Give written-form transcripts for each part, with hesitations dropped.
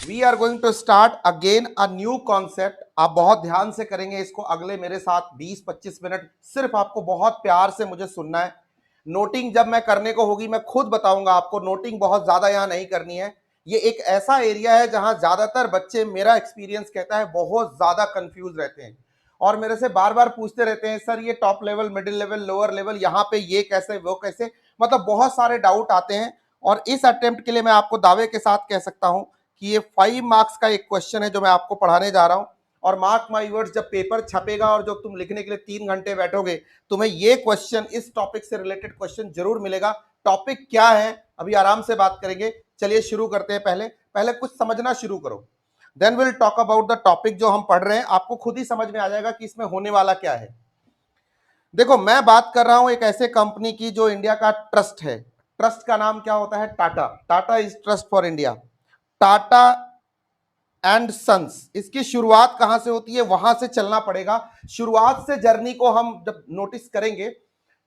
We are going to start again a new concept. आप बहुत ध्यान से करेंगे इसको, अगले मेरे साथ 20-25 मिनट सिर्फ आपको बहुत प्यार से मुझे सुनना है। नोटिंग जब मैं करने को होगी मैं खुद बताऊंगा आपको, नोटिंग बहुत ज्यादा यहां नहीं करनी है। ये एक ऐसा एरिया है जहां ज्यादातर बच्चे, मेरा एक्सपीरियंस कहता है, बहुत ज्यादा कंफ्यूज रहते हैं और मेरे से बार बार पूछते रहते हैं, सर ये top level, middle level, lower level, यहाँ पे ये कैसे, वो कैसे, मतलब बहुत सारे डाउट आते हैं। और इस अटेम्प्ट के लिए मैं आपको दावे के साथ कह सकता हूं कि ये 5 मार्क्स का एक क्वेश्चन है जो मैं आपको पढ़ाने जा रहा हूं। और मार्क माई वर्ड्स, जब पेपर छपेगा और जो तुम लिखने के लिए 3 घंटे बैठोगे, तुम्हें ये क्वेश्चन, इस टॉपिक से रिलेटेड क्वेश्चन जरूर मिलेगा। टॉपिक क्या है अभी आराम से बात करेंगे। चलिए शुरू करते हैं। पहले पहले कुछ समझना शुरू करो, then will talk about the topic जो हम पढ़ रहे हैं। आपको खुद ही समझ में आ जाएगा कि इसमें होने वाला क्या है। देखो, मैं बात कर रहा हूं एक ऐसे कंपनी की जो इंडिया का ट्रस्ट है। ट्रस्ट का नाम क्या होता है? Tata. Tata is trust for India. Tata and sons, इसकी शुरुआत कहां से होती है, वहां से चलना पड़ेगा। शुरुआत से जर्नी को हम जब नोटिस करेंगे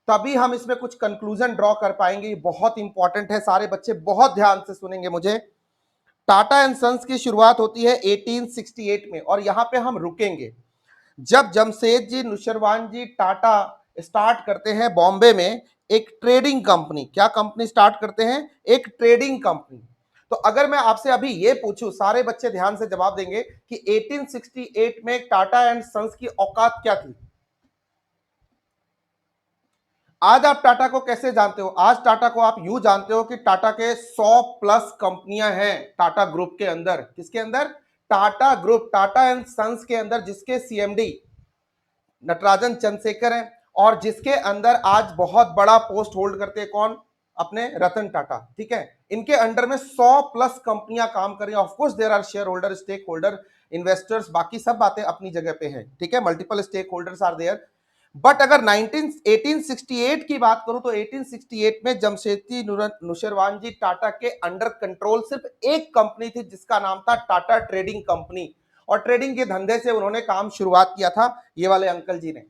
तभी हम इसमें कुछ कंक्लूजन ड्रॉ कर पाएंगे। ये बहुत इंपॉर्टेंट है, सारे बच्चे बहुत ध्यान से सुनेंगे मुझे। टाटा एंड सन्स की शुरुआत होती है 1868 में और यहां पे हम रुकेंगे। जब जमशेद जी नुशरवान जी टाटा स्टार्ट करते हैं बॉम्बे में एक ट्रेडिंग कंपनी। क्या कंपनी स्टार्ट करते हैं? एक ट्रेडिंग कंपनी। तो अगर मैं आपसे अभी ये पूछूं, सारे बच्चे ध्यान से जवाब देंगे कि 1868 में टाटा एंड सन्स की औकात क्या थी। आज आप टाटा को कैसे जानते हो? आज टाटा को आप यूं जानते हो कि टाटा के 100 प्लस कंपनियां हैं टाटा ग्रुप के अंदर। किसके अंदर? Tata group, Tata and sons के अंदर, जिसके सीएमडी नटराजन चंद्रशेखर हैं और जिसके अंदर आज बहुत बड़ा पोस्ट होल्ड करते हैं कौन? अपने रतन टाटा। ठीक है, इनके अंडर में 100 प्लस कंपनियां काम कर रही हैं। Of course there are share holder, stake holder, investors, बाकी सब बातें अपनी जगह पे हैं। ठीक है, multiple stake holders are there. But अगर 1868 की बात करूं तो 1868 में जमशेदजी नुशरवान जी टाटा के अंडर कंट्रोल सिर्फ एक कंपनी थी जिसका नाम था टाटा ट्रेडिंग कंपनी। और ट्रेडिंग के धंधे से उन्होंने काम शुरुआत किया था, ये वाले अंकल जी ने।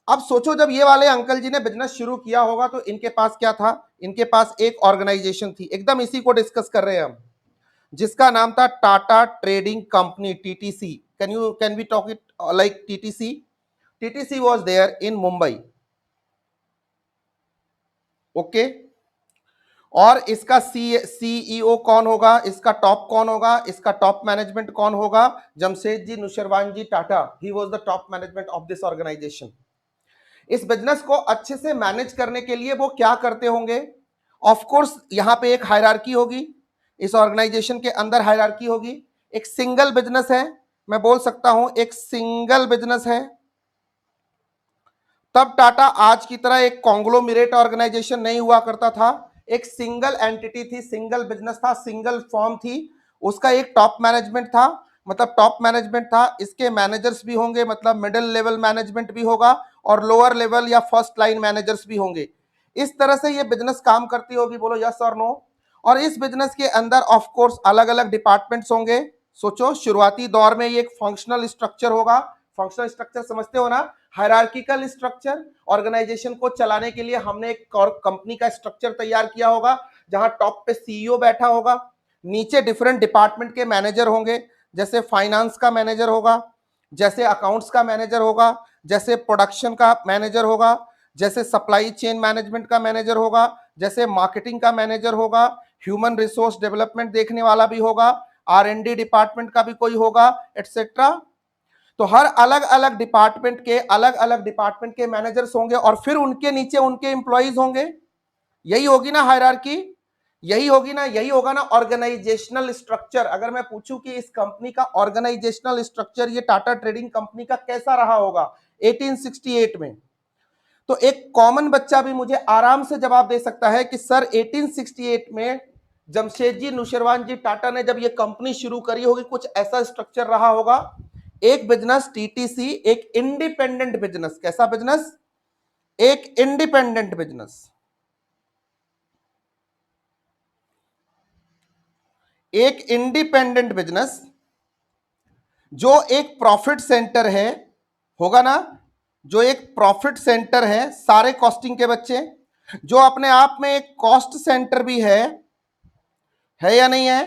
अब सोचो, जब ये वाले अंकल जी ने बिजनेस शुरू किया होगा तो इनके पास क्या था? इनके पास एक ऑर्गेनाइजेशन थी, एकदम इसी को डिस्कस कर रहे हैं हम, जिसका नाम था Tata trading company, TTC. Can we talk it like TTC? TTC was there in Mumbai. Okay, और इसका सीईओ कौन होगा? इसका टॉप कौन होगा? इसका टॉप मैनेजमेंट कौन होगा? Jamshed ji Nusserwan ji Tata, he was the top management of this organisation. इस बिजनेस को अच्छे से मैनेज करने के लिए वो क्या करते होंगे? ऑफ कोर्स यहां पे एक हायरार्की होगी, इस ऑर्गेनाइजेशन के अंदर हायरार्की होगी। एक सिंगल बिजनेस है, मैं बोल सकता हूं एक सिंगल बिजनेस है। तब टाटा आज की तरह एक कॉन्ग्लोमरेट ऑर्गेनाइजेशन नहीं हुआ करता था, एक सिंगल एंटिटी थी, सिंगल बिजनेस था, सिंगल फॉर्म थी। उसका एक टॉप मैनेजमेंट था, मतलब टॉप मैनेजमेंट था। इसके मैनेजर्स भी होंगे, मतलब मिडिल लेवल मैनेजमेंट भी होगा और लोअर लेवल या फर्स्ट लाइन मैनेजर्स भी होंगे। इस तरह से ये बिजनेस काम करती होगी, बोलो यस और नो। और इस बिजनेस के अंदर ऑफ कोर्स अलग अलग डिपार्टमेंट्स होंगे। सोचो, शुरुआती दौर में ये एक फंक्शनल स्ट्रक्चर होगा। फंक्शनल स्ट्रक्चर समझते हो ना? Hierarchical structure. ऑर्गेनाइजेशन को चलाने के लिए हमने एक कंपनी का स्ट्रक्चर तैयार किया होगा जहां टॉप पे सीईओ बैठा होगा, नीचे डिफरेंट डिपार्टमेंट के मैनेजर होंगे, जैसे फाइनेंस का मैनेजर होगा, जैसे अकाउंट्स का मैनेजर होगा, जैसे प्रोडक्शन का मैनेजर होगा, जैसे सप्लाई चेन मैनेजमेंट का मैनेजर होगा, जैसे मार्केटिंग का मैनेजर होगा, ह्यूमन रिसोर्स डेवलपमेंट देखने वाला भी होगा, R&D डिपार्टमेंट का भी कोई होगा, एटसेट्रा। तो हर अलग अलग डिपार्टमेंट के मैनेजर्स होंगे और फिर उनके नीचे उनके एम्प्लॉइज होंगे। यही होगी ना हायरार्की? यही होगी ना? यही होगा ना ऑर्गेनाइजेशनल स्ट्रक्चर। अगर मैं पूछूं कि इस कंपनी का ऑर्गेनाइजेशनल स्ट्रक्चर, ये टाटा ट्रेडिंग कंपनी का कैसा रहा होगा 1868 में, तो एक कॉमन बच्चा भी मुझे आराम से जवाब दे सकता है कि सर 1868 में जमशेदजी नुशरवान जी टाटा ने जब ये कंपनी शुरू करी होगी, कुछ ऐसा स्ट्रक्चर रहा होगा। एक बिजनेस टीटीसी, एक इंडिपेंडेंट बिजनेस। कैसा बिजनेस? एक इंडिपेंडेंट बिजनेस। एक इंडिपेंडेंट बिजनेस जो एक प्रॉफिट सेंटर है, होगा ना? जो एक प्रॉफिट सेंटर है, सारे कॉस्टिंग के बच्चे, जो अपने आप में एक कॉस्ट सेंटर भी है या नहीं है?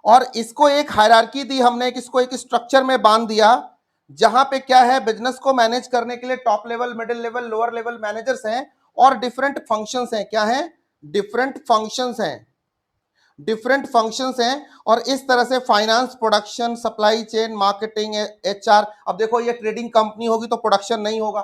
और इसको एक हायरार्की दी हमने, इसको एक स्ट्रक्चर में बांध दिया, जहां पे क्या है, बिजनेस को मैनेज करने के लिए top level, middle level, lower level managers हैं और डिफरेंट फंक्शंस हैं। क्या है? डिफरेंट फंक्शंस हैं, डिफरेंट फंक्शंस हैं। और इस तरह से finance, production, supply chain, marketing, HR. अब देखो ये ट्रेडिंग कंपनी होगी तो प्रोडक्शन नहीं होगा,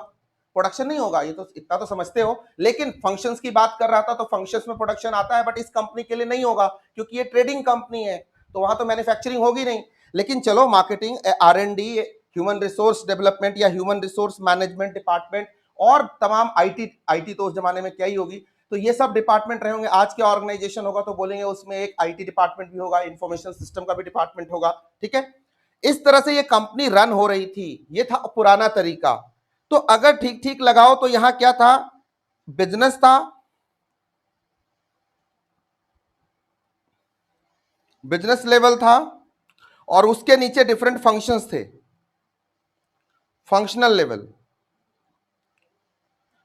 प्रोडक्शन नहीं होगा, ये तो इतना तो समझते हो। लेकिन फंक्शंस की बात कर रहा था तो फंक्शंस में प्रोडक्शन आता है, बट इस कंपनी के लिए नहीं होगा क्योंकि ये ट्रेडिंग कंपनी है, तो वहां तो मैन्युफैक्चरिंग होगी नहीं। लेकिन चलो मार्केटिंग, आर&डी, ह्यूमन रिसोर्स डेवलपमेंट या ह्यूमन रिसोर्स मैनेजमेंट डिपार्टमेंट और तमाम आईटी, आईटी तो उस जमाने में क्या ही होगी, तो ये सब डिपार्टमेंट रहेंगे। आज के ऑर्गेनाइजेशन होगा तो बोलेंगे उसमें एक आईटी डिपार्टमेंट भी होगा, इंफॉर्मेशन सिस्टम का भी डिपार्टमेंट होगा, ठीक है। इस तरह से ये कंपनी रन हो रही थी, ये था पुराना तरीका। तो अगर ठीक ठीक लगाओ तो यहां क्या था, बिजनेस था, बिजनेस लेवल था और उसके नीचे डिफरेंट फंक्शंस थे, फंक्शनल लेवल।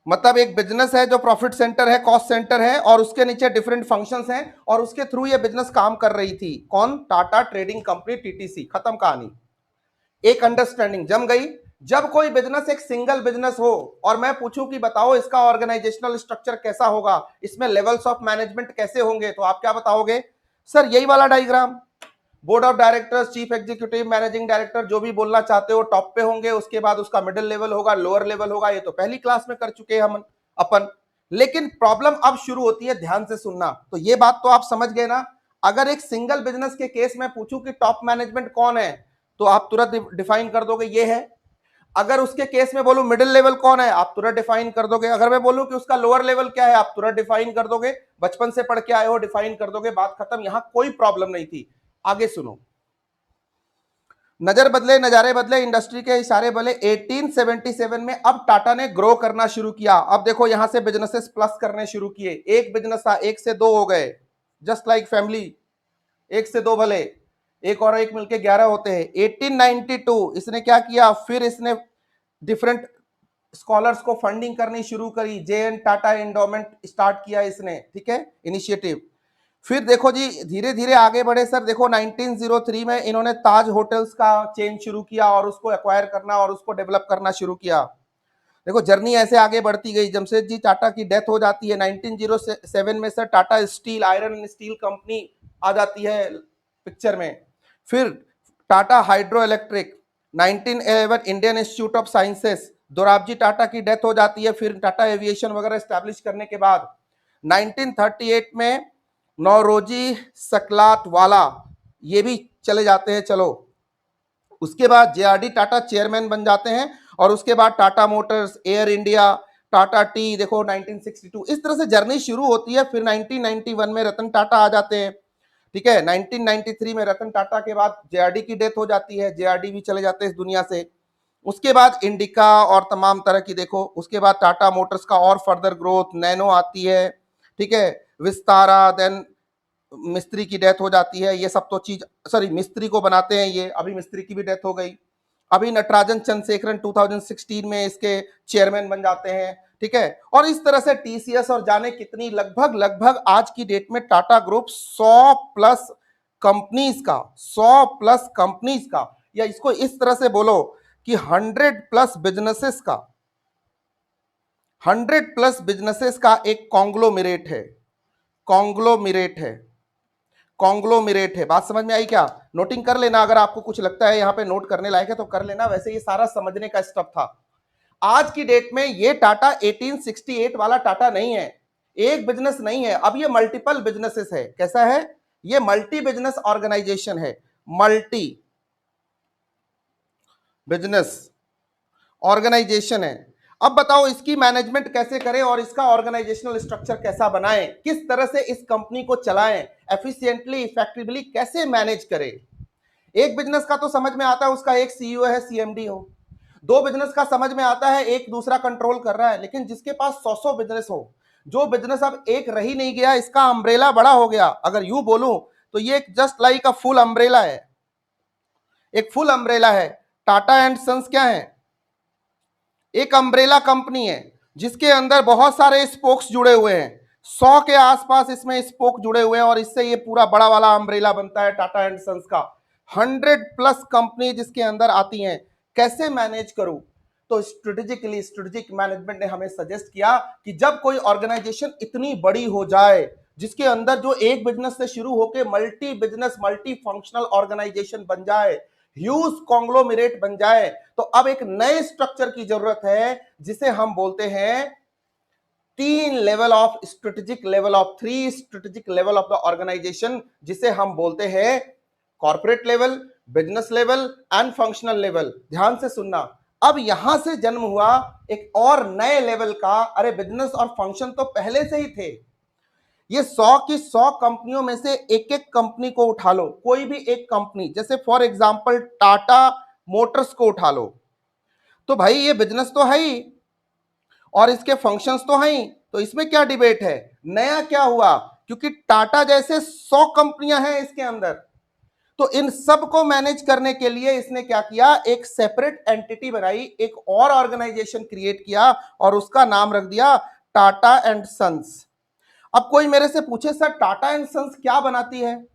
मतलब एक बिजनेस है जो प्रॉफिट सेंटर है, कॉस्ट सेंटर है और उसके नीचे डिफरेंट फंक्शंस हैं और उसके थ्रू ये बिजनेस काम कर रही थी। कौन? Tata trading company, TTC. खत्म कहानी। एक अंडरस्टैंडिंग जम गई। जब कोई बिजनेस एक सिंगल बिजनेस हो और मैं पूछूं कि बताओ इसका ऑर्गेनाइजेशनल स्ट्रक्चर कैसा होगा, इसमें लेवल्स ऑफ मैनेजमेंट कैसे होंगे, तो आप क्या बताओगे? सर यही वाला diagram, board of directors, chief executive, managing director, जो भी बोलना चाहते हो, टॉप पे होंगे, उसके बाद उसका मिडिल लेवल होगा, लोअर लेवल होगा। ये तो पहली क्लास में कर चुके हैं हम अपन। लेकिन प्रॉब्लम अब शुरू होती है, ध्यान से सुनना। तो ये बात तो आप समझ गए ना। अगर एक सिंगल बिजनेस के केस में पूछूं कि टॉप मैनेजमेंट कौन है, तो आप तुरंत डिफाइन कर दोगे ये है। अगर उसके केस में बोलूं मिडिल लेवल कौन है, आप तुरंत डिफाइन कर दोगे। अगर मैं बोलूं कि उसका लोअर लेवल क्या है, आप तुरंत डिफाइन कर दोगे। बचपन से पढ़ के आए हो, डिफाइन कर दोगे, बात खत्म। यहां कोई प्रॉब्लम नहीं थी। आगे सुनो। नजर बदले, नजारे बदले, इंडस्ट्री के इशारे बदले। 1877 में अब टाटा ने ग्रो करना शुरू किया। अब देखो यहां से बिजनेसेस प्लस करने शुरू किए। एक बिजनेस था, एक से दो हो गए, जस्ट लाइक फैमिली, एक से दो भले, एक और एक मिलके 11 होते हैं। 1892 इसने क्या किया, फिर इसने डिफरेंट स्कॉलर्स को फंडिंग करनी शुरू करी। जे.एन. टाटा एंडोमेंट स्टार्ट किया इसने, ठीक है, इनिशिएटिव। फिर देखो जी धीरे धीरे आगे बढ़े सर। देखो 1903 में इन्होंने ताज होटल्स का चेन शुरू किया और उसको एक्वायर करना और उसको डेवलप करना शुरू किया। देखो जर्नी ऐसे आगे बढ़ती गई। जमशेदजी टाटा की डेथ हो जाती है 1907 में। Sir Tata steel, iron and steel company आ जाती है पिक्चर में। फिर Tata hydro electric, 1911 Indian Institute of Sciences, Dorabji Tata की डेथ हो जाती है। फिर टाटा एविएशन वगैरह स्टैब्लिश करने के बाद 1938 में नौरोजी सकलातवाला ये भी चले जाते हैं। चलो उसके बाद जेआरडी टाटा चेयरमैन बन जाते हैं और उसके बाद Tata Motors, air India, Tata T, देखो 1962 इस तरह से जर्नी शुरू होती है। फिर 1991 में रतन टाटा आ जाते हैं, ठीक है। 1993 में रतन टाटा के बाद जेआरडी की डेथ हो जाती है, जेआरडी भी चले जाते हैं इस दुनिया से। उसके बाद इंडिका और तमाम तरह की, देखो उसके बाद टाटा मोटर्स का और फर्दर ग्रोथ, नैनो आती है, ठीक है, विस्तारा, देन मिस्त्री की डेथ हो जाती है। ये सब तो चीज, सॉरी मिस्त्री को बनाते हैं ये, अभी मिस्त्री की भी डेथ हो गई। अभी नटराजन चंद्रशेखरन 2016 में इसके चेयरमैन बन जाते हैं, ठीक है। और इस तरह से टीसीएस और जाने कितनी, लगभग लगभग आज की डेट में टाटा ग्रुप 100 प्लस कंपनीज का, 100 प्लस कंपनीज का, या इसको इस तरह से बोलो कि 100 प्लस बिजनेसेस का, 100 प्लस बिजनेसेस का एक कॉन्ग्लोमेरेट है, कॉन्ग्लोमेरेट है, कॉन्ग्लोमेरेट है। बात समझ में आई क्या? नोटिंग कर लेना, अगर आपको कुछ लगता है यहाँ पे नोट करने लायक है तो कर लेना। वैसे ये सारा समझने का स्टफ था। आज की डेट में ये टाटा 1868 वाला टाटा नहीं है, एक बिजनेस नहीं है, अब ये मल्टीपल बिजनेसेस है। कैसा है? ये मल्टी बिजनेस ऑर्गेनाइजेशन है, मल्टी बिजनेस ऑर्गेनाइजेशन है। अब बताओ इसकी मैनेजमेंट कैसे करें और इसका ऑर्गेनाइजेशनल स्ट्रक्चर कैसा बनाएं, किस तरह से इस कंपनी को चलाएं, एफिशिएंटली, इफेक्टिवली कैसे मैनेज करें। एक बिजनेस का तो समझ में आता है उसका एक सीईओ है, सीएमडी हो। दो बिजनेस का समझ में आता है एक दूसरा कंट्रोल कर रहा है। लेकिन जिसके पास 100 बिजनेस हो, जो बिजनेस अब एक रही नहीं गया, इसका अम्ब्रेला बड़ा हो गया। अगर यूं बोलूं तो ये just like a full umbrella है, एक फुल अम्ब्रेला है। टाटा एंड सन्स क्या है? एक अम्ब्रेला कंपनी है जिसके अंदर बहुत सारे स्पोक्स जुड़े हुए हैं। 100 के आसपास इसमें स्पोक जुड़े हुए हैं और इससे ये पूरा बड़ा वाला अम्ब्रेला बनता है टाटा एंड सन्स का। 100+ कंपनी जिसके अंदर आती हैं। कैसे मैनेज करूं? तो स्ट्रेटेजिक मैनेजमेंट ने हमें सजेस्ट किया कि जब कोई ऑर्गेनाइजेशन इतनी बड़ी हो जाए, जिसके अंदर जो एक बिजनेस से शुरू होकर multi business multi functional organisation बन जाए, ह्यूज कॉन्ग्लोमरेट बन जाए, तो अब एक नए स्ट्रक्चर की जरूरत है जिसे हम बोलते हैं 3 strategic level of the organisation, जिसे हम बोलते हैं corporate level, business level and functional level. ध्यान से सुनना, अब यहां से जन्म हुआ एक और नए लेवल का। अरे बिजनेस और फंक्शन तो पहले से ही थे। ये 100 की 100 कंपनियों में से एक एक कंपनी को उठा लो, कोई भी एक कंपनी, जैसे फॉर एग्जांपल टाटा मोटर्स को उठा लो, तो भाई ये बिजनेस तो है ही और इसके फंक्शंस तो हैं ही, तो इसमें क्या डिबेट है? नया क्या हुआ? क्योंकि टाटा जैसे 100 कंपनियां हैं इसके अंदर, तो इन सब को मैनेज करने के लिए इसने क्या किया? एक सेपरेट एंटिटी बनाई, एक और ऑर्गेनाइजेशन क्रिएट किया और उसका नाम रख दिया टाटा एंड सन्स। अब कोई मेरे से पूछे सर टाटा एंड सन्स क्या बनाती है,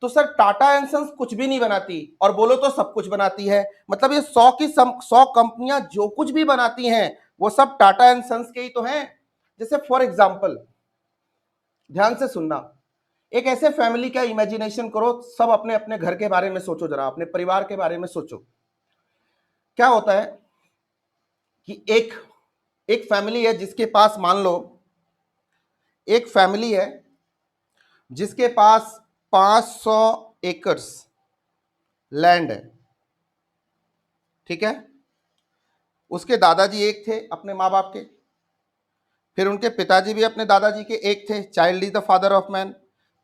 तो सर टाटा एंड सन्स कुछ भी नहीं बनाती, और बोलो तो सब कुछ बनाती है। मतलब ये 100 की 100 कंपनियां जो कुछ भी बनाती हैं वो सब टाटा एंड सन्स के ही तो हैं। जैसे फॉर एग्जांपल, ध्यान से सुनना, एक ऐसे फैमिली का इमेजिनेशन करो, सब अपने अपने घर के बारे में सोचो, जरा अपने परिवार के बारे में सोचो। क्या होता है कि एक एक फैमिली है जिसके पास, मान लो एक फैमिली है जिसके पास 500 एकड़ लैंड है, ठीक है। उसके दादाजी एक थे अपने माँ बाप के, फिर उनके पिताजी भी अपने दादाजी के एक थे। Child is the father of man.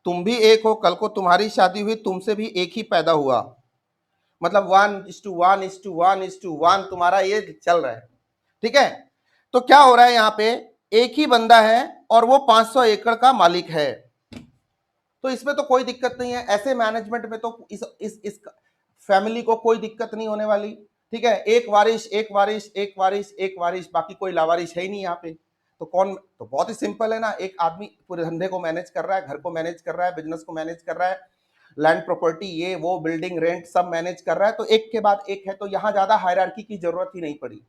तुम भी एक हो, कल को तुम्हारी शादी हुई, तुमसे भी एक ही पैदा हुआ, मतलब 1:1:1:1 तुम्हारा ये चल रहा है, ठीक है। तो क्या हो रहा है यहाँ पे? एक ही बंदा है और वो 500 एकड़ का मालिक है, तो इसमें तो कोई दिक्कत नहीं है। ऐसे मैनेजमेंट में तो इस फैमिली को कोई दिक्कत नहीं होने वाली, ठीक है। एक वारिश एक वारिश एक वारिश एक वारिश, बाकी कोई लावारिश है ही नहीं यहाँ पे। तो कौन? तो बहुत ही सिंपल है ना, एक आदमी पूरे धंधे को मैनेज कर रहा है, घर को मैनेज कर रहा है, बिजनेस को मैनेज कर रहा है, लैंड प्रॉपर्टी ये वो बिल्डिंग रेंट सब मैनेज कर रहा है, तो एक के बाद एक है, तो यहां ज्यादा हायरार्की की जरूरत ही नहीं पड़ी।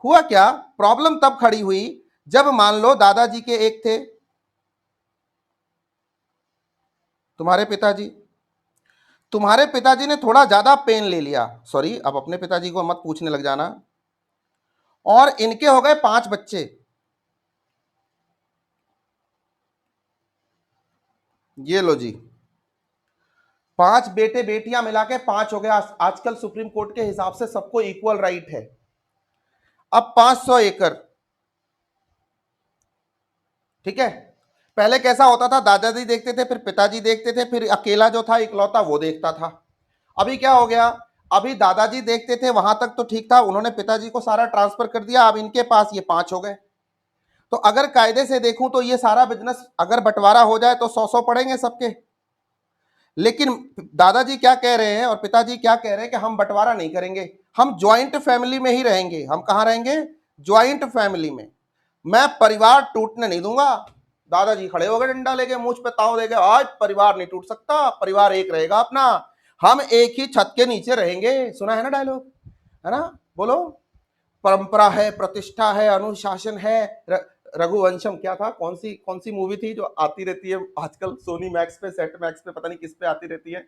हुआ क्या? प्रॉब्लम तब खड़ी हुई जब मान लो दादाजी के एक थे, तुम्हारे पिताजी ने थोड़ा ज्यादा पेन ले लिया, सॉरी अब अपने पिताजी को मत पूछने लग जाना, और इनके हो गए 5 बच्चे। ये लो जी, 5 बेटे बेटियां मिला के 5 हो गए। आजकल सुप्रीम कोर्ट के हिसाब से सबको इक्वल राइट है। अब 500 एकड़, ठीक है। पहले कैसा होता था? दादाजी देखते थे, फिर पिताजी देखते थे, फिर अकेला जो था इकलौता वो देखता था। अभी क्या हो गया? अभी दादाजी देखते थे, वहां तक तो ठीक था, उन्होंने पिताजी को सारा ट्रांसफर कर दिया, अब इनके पास ये 5 हो गए। तो अगर कायदे से देखूं तो ये सारा बिजनेस अगर बंटवारा हो जाए तो 100-100 पड़ेंगे सबके। लेकिन दादाजी क्या कह रहे हैं और पिताजी क्या कह रहे हैं कि हम बंटवारा नहीं करेंगे, हम ज्वाइंट फैमिली में ही रहेंगे। हम कहां रहेंगे? ज्वाइंट फैमिली में। मैं परिवार टूटने नहीं दूंगा। दादाजी खड़े हो गए डंडा लेके, मुझ पे ताव देके, आज परिवार नहीं टूट सकता, परिवार एक रहेगा अपना, हम एक ही छत के नीचे रहेंगे। सुना है ना डायलॉग, है ना? बोलो। परंपरा है, प्रतिष्ठा है, अनुशासन है। रघुवंशम क्या था? कौन सी मूवी थी जो आती रहती है आजकल सोनी मैक्स पे, सेट मैक्स पे, पता नहीं किस पे आती रहती है।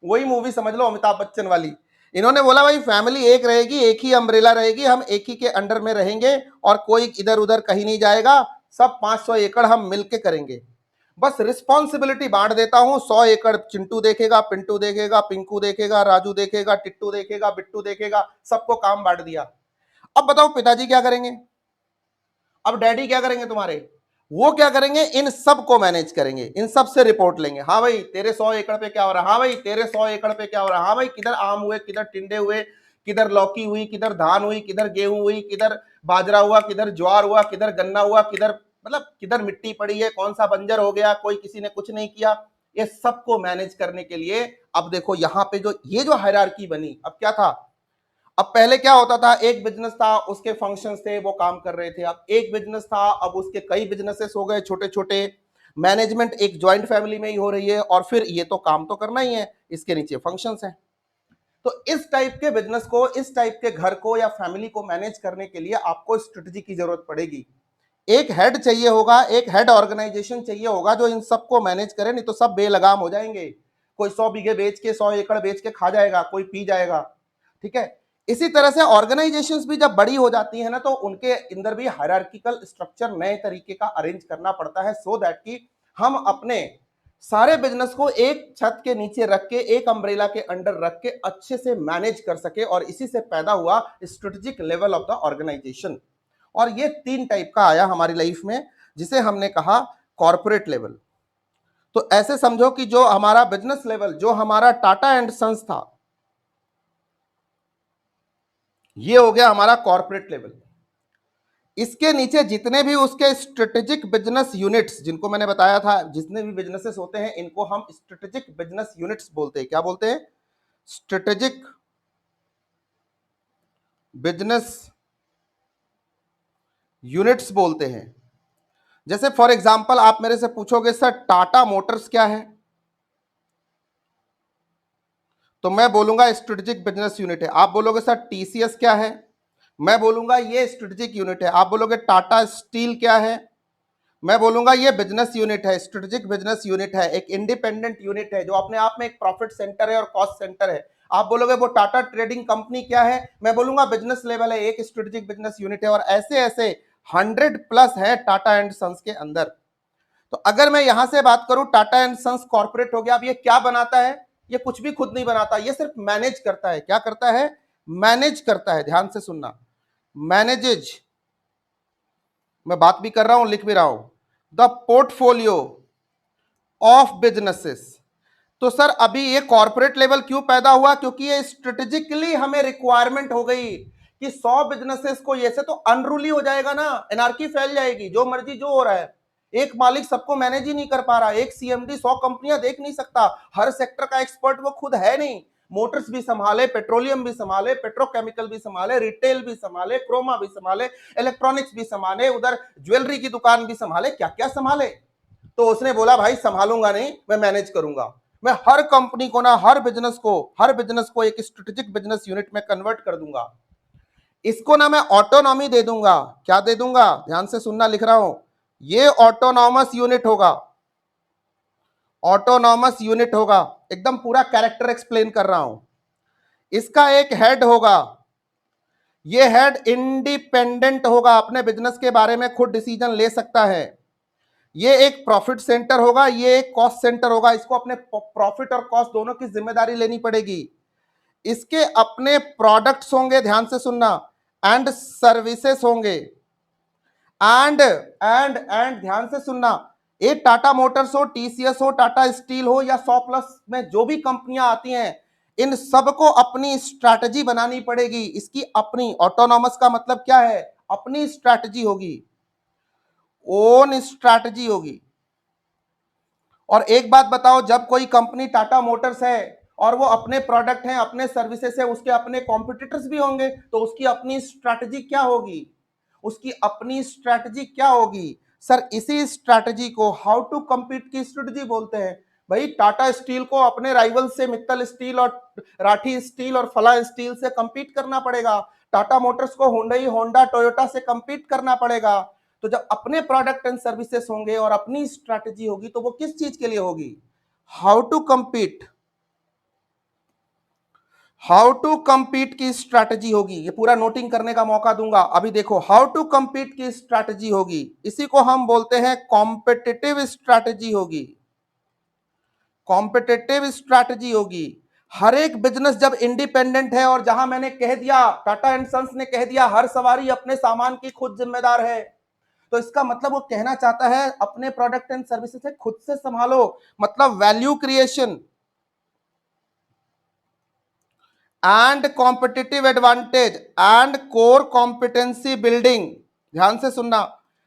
वही मूवी समझ लो, अमिताभ बच्चन वाली। इन्होंने बोला भाई फैमिली एक रहेगी, एक ही अम्ब्रेला रहेगी, हम एक ही के अंडर में रहेंगे और कोई इधर उधर कहीं नहीं जाएगा, सब 500 एकड़ हम मिलके करेंगे। बस रिस्पॉन्सिबिलिटी बांट देता हूं, 100 एकड़ चिंटू देखेगा, पिंटू देखेगा, पिंकू देखेगा, राजू देखेगा, टिट्टू देखेगा, बिट्टू देखेगा, सबको काम बांट दिया। अब बताओ पिताजी क्या करेंगे? अब डैडी क्या करेंगे तुम्हारे? वो क्या करेंगे? इन सब को मैनेज करेंगे, इन सब से रिपोर्ट लेंगे। हाँ भाई तेरे 100 एकड़ पे क्या हो रहा है, हाँ भाई तेरे 100 एकड़ पे क्या हो रहा है, हाँ भाई किधर आम हुए, किधर टिंडे हुए, किधर लौकी हुई, किधर धान हुई, किधर गेहूं हुई, किधर बाजरा हुआ, किधर ज्वार हुआ, किधर गन्ना हुआ, किधर मतलब किधर मिट्टी पड़ी है, कौन सा बंजर हो गया, कोई किसी ने कुछ नहीं किया। ये सबको मैनेज करने के लिए अब देखो यहाँ पे जो ये जो हायरार्की बनी, अब क्या था? अब पहले क्या होता था, एक बिजनेस था, उसके फंक्शंस थे, वो काम कर रहे थे। अब एक बिजनेस था, अब उसके कई बिजनेसेस हो गए छोटे छोटे, मैनेजमेंट एक ज्वाइंट फैमिली में ही हो रही है, और फिर ये तो काम तो करना ही है, इसके नीचे फंक्शंस हैं। तो इस टाइप के बिजनेस को, इस टाइप के घर को या फैमिली को मैनेज करने के लिए आपको स्ट्रेटजी की जरूरत पड़ेगी। एक हेड चाहिए होगा, एक हेड ऑर्गेनाइजेशन चाहिए होगा जो इन सबको मैनेज करे, नहीं तो सब बेलगाम हो जाएंगे। कोई 100 बीघे बेच के, 100 एकड़ बेच के खा जाएगा, कोई पी जाएगा। ठीक है, इसी तरह से ऑर्गेनाइजेशंस भी जब बड़ी हो जाती है ना, तो उनके अंदर भी हायरार्किकल स्ट्रक्चर नए तरीके का अरेंज करना पड़ता है, सो दैट कि हम अपने सारे बिजनेस को एक छत के नीचे रख के, एक अम्ब्रेला के अंडर रख के अच्छे से मैनेज कर सके, और इसी से पैदा हुआ strategic level of the organisation. और ये 3 टाइप का आया हमारी लाइफ में, जिसे हमने कहा कॉर्पोरेट लेवल। तो ऐसे समझो कि जो हमारा बिजनेस लेवल, जो हमारा टाटा एंड सन्स था, ये हो गया हमारा कॉर्पोरेट लेवल। इसके नीचे जितने भी उसके स्ट्रेटेजिक बिजनेस यूनिट्स, जिनको मैंने बताया था, जितने भी बिजनेसेस होते हैं, इनको हम स्ट्रेटेजिक बिजनेस यूनिट्स बोलते हैं। क्या बोलते हैं? स्ट्रेटेजिक बिजनेस यूनिट्स बोलते हैं। जैसे फॉर एग्जांपल आप मेरे से पूछोगे सर टाटा मोटर्स क्या है, तो मैं बोलूंगा स्ट्रेटेजिक बिजनेस यूनिट है। आप बोलोगे सर टीसीएस क्या है, मैं बोलूंगा ये स्ट्रेटेजिक यूनिट है। आप बोलोगे टाटा स्टील क्या है, मैं बोलूंगा ये बिजनेस यूनिट है, स्ट्रेटेजिक बिजनेस यूनिट है, एक इंडिपेंडेंट यूनिट है जो अपने आप में एक प्रॉफिट सेंटर है और कॉस्ट सेंटर है। आप बोलोगे वो टाटा ट्रेडिंग कंपनी क्या है, मैं बोलूंगा बिजनेस लेवल है, एक स्ट्रेटेजिक बिजनेस यूनिट है। और ऐसे ऐसे 100+ है टाटा एंड सन्स के अंदर। तो अगर मैं यहां से बात करूं, टाटा एंड सन्स कॉर्पोरेट हो गया। अब ये क्या बनाता है? ये कुछ भी खुद नहीं बनाता, ये सिर्फ मैनेज करता है। क्या करता है? मैनेज करता है। ध्यान से सुनना, मैनेजेज, मैं बात भी कर रहा हूं, लिख भी रहा हूं, द पोर्टफोलियो ऑफ बिजनेसेस। तो सर अभी ये कॉर्पोरेट लेवल क्यों पैदा हुआ? क्योंकि ये स्ट्रेटेजिकली हमें रिक्वायरमेंट हो गई कि 100 बिजनेसेस को, ये से तो अनरूली हो जाएगा ना, एनार्की फैल जाएगी, जो मर्जी जो हो रहा है, एक मालिक सबको मैनेज ही नहीं कर पा रहा, एक सीएमडी 100 कंपनियां देख नहीं सकता, हर सेक्टर का एक्सपर्ट वो खुद है नहीं। मोटर्स भी संभाले, पेट्रोलियम भी संभाले, पेट्रोकेमिकल भी संभाले, रिटेल भी संभाले, क्रोमा भी संभाले, इलेक्ट्रॉनिक्स भी संभाले, उधर ज्वेलरी की दुकान भी संभाले, क्या क्या संभाले। तो उसने बोला भाई संभालूंगा नहीं, मैं मैनेज करूंगा। मैं हर कंपनी को ना, हर बिजनेस को एक स्ट्रेटेजिक बिजनेस यूनिट में कन्वर्ट कर दूंगा। इसको ना मैं ऑटोनॉमी दे दूंगा। क्या दे दूंगा? ध्यान से सुनना, लिख रहा हूं, ये ऑटोनॉमस यूनिट होगा। ऑटोनॉमस यूनिट होगा, एकदम पूरा कैरेक्टर एक्सप्लेन कर रहा हूं। इसका एक हेड होगा, ये हेड इंडिपेंडेंट होगा, अपने बिजनेस के बारे में खुद डिसीजन ले सकता है। ये एक प्रॉफिट सेंटर होगा, ये एक कॉस्ट सेंटर होगा। इसको अपने प्रॉफिट और कॉस्ट दोनों की जिम्मेदारी लेनी पड़ेगी। इसके अपने प्रोडक्ट्स होंगे, ध्यान से सुनना, एंड सर्विसेज होंगे। एंड ध्यान से सुनना, एक टाटा मोटर्स हो, टीसीएस हो, टाटा स्टील हो, या 100+ में जो भी कंपनियां आती हैं, इन सबको अपनी स्ट्रैटेजी बनानी पड़ेगी। इसकी अपनी, ऑटोनॉमस का मतलब क्या है? अपनी स्ट्रैटेजी होगी, ओन स्ट्रैटेजी होगी। और एक बात बताओ, जब कोई कंपनी टाटा मोटर्स है और वो अपने प्रोडक्ट हैं, अपने सर्विसेज है, उसके अपने कॉम्पिटिटर्स भी होंगे, तो उसकी अपनी स्ट्रैटेजी क्या होगी? उसकी अपनी स्ट्रैटेजी क्या होगी? सर इसी स्ट्रैटेजी को हाउ टू कम्पीट की स्ट्रैटेजी बोलते हैं। भाई टाटा स्टील को अपने राइवल से, मित्तल स्टील और राठी स्टील और फला स्टील से कंपीट करना पड़ेगा। टाटा मोटर्स को हुंडई, होंडा, टोयोटा से कंपीट करना पड़ेगा। तो जब अपने प्रोडक्ट एंड सर्विसेज होंगे और अपनी स्ट्रैटेजी होगी, तो वो किस चीज के लिए होगी? How to compete, how to compete की स्ट्रैटेजी होगी। ये पूरा नोटिंग करने का मौका दूंगा। अभी देखो, हाउ टू कंपीट की स्ट्रैटेजी होगी, इसी को हम बोलते हैं कॉम्पिटिटिव स्ट्रैटेजी होगी। कॉम्पिटिटिव स्ट्रैटेजी होगी। हर एक बिजनेस जब इंडिपेंडेंट है, और जहां मैंने कह दिया, टाटा एंड सन्स ने कह दिया, हर सवारी अपने सामान की खुद जिम्मेदार है, तो इसका मतलब वो कहना चाहता है अपने प्रोडक्ट एंड सर्विसेज से खुद से संभालो। मतलब value creation and competitive advantage and core competency building. ध्यान से सुनना,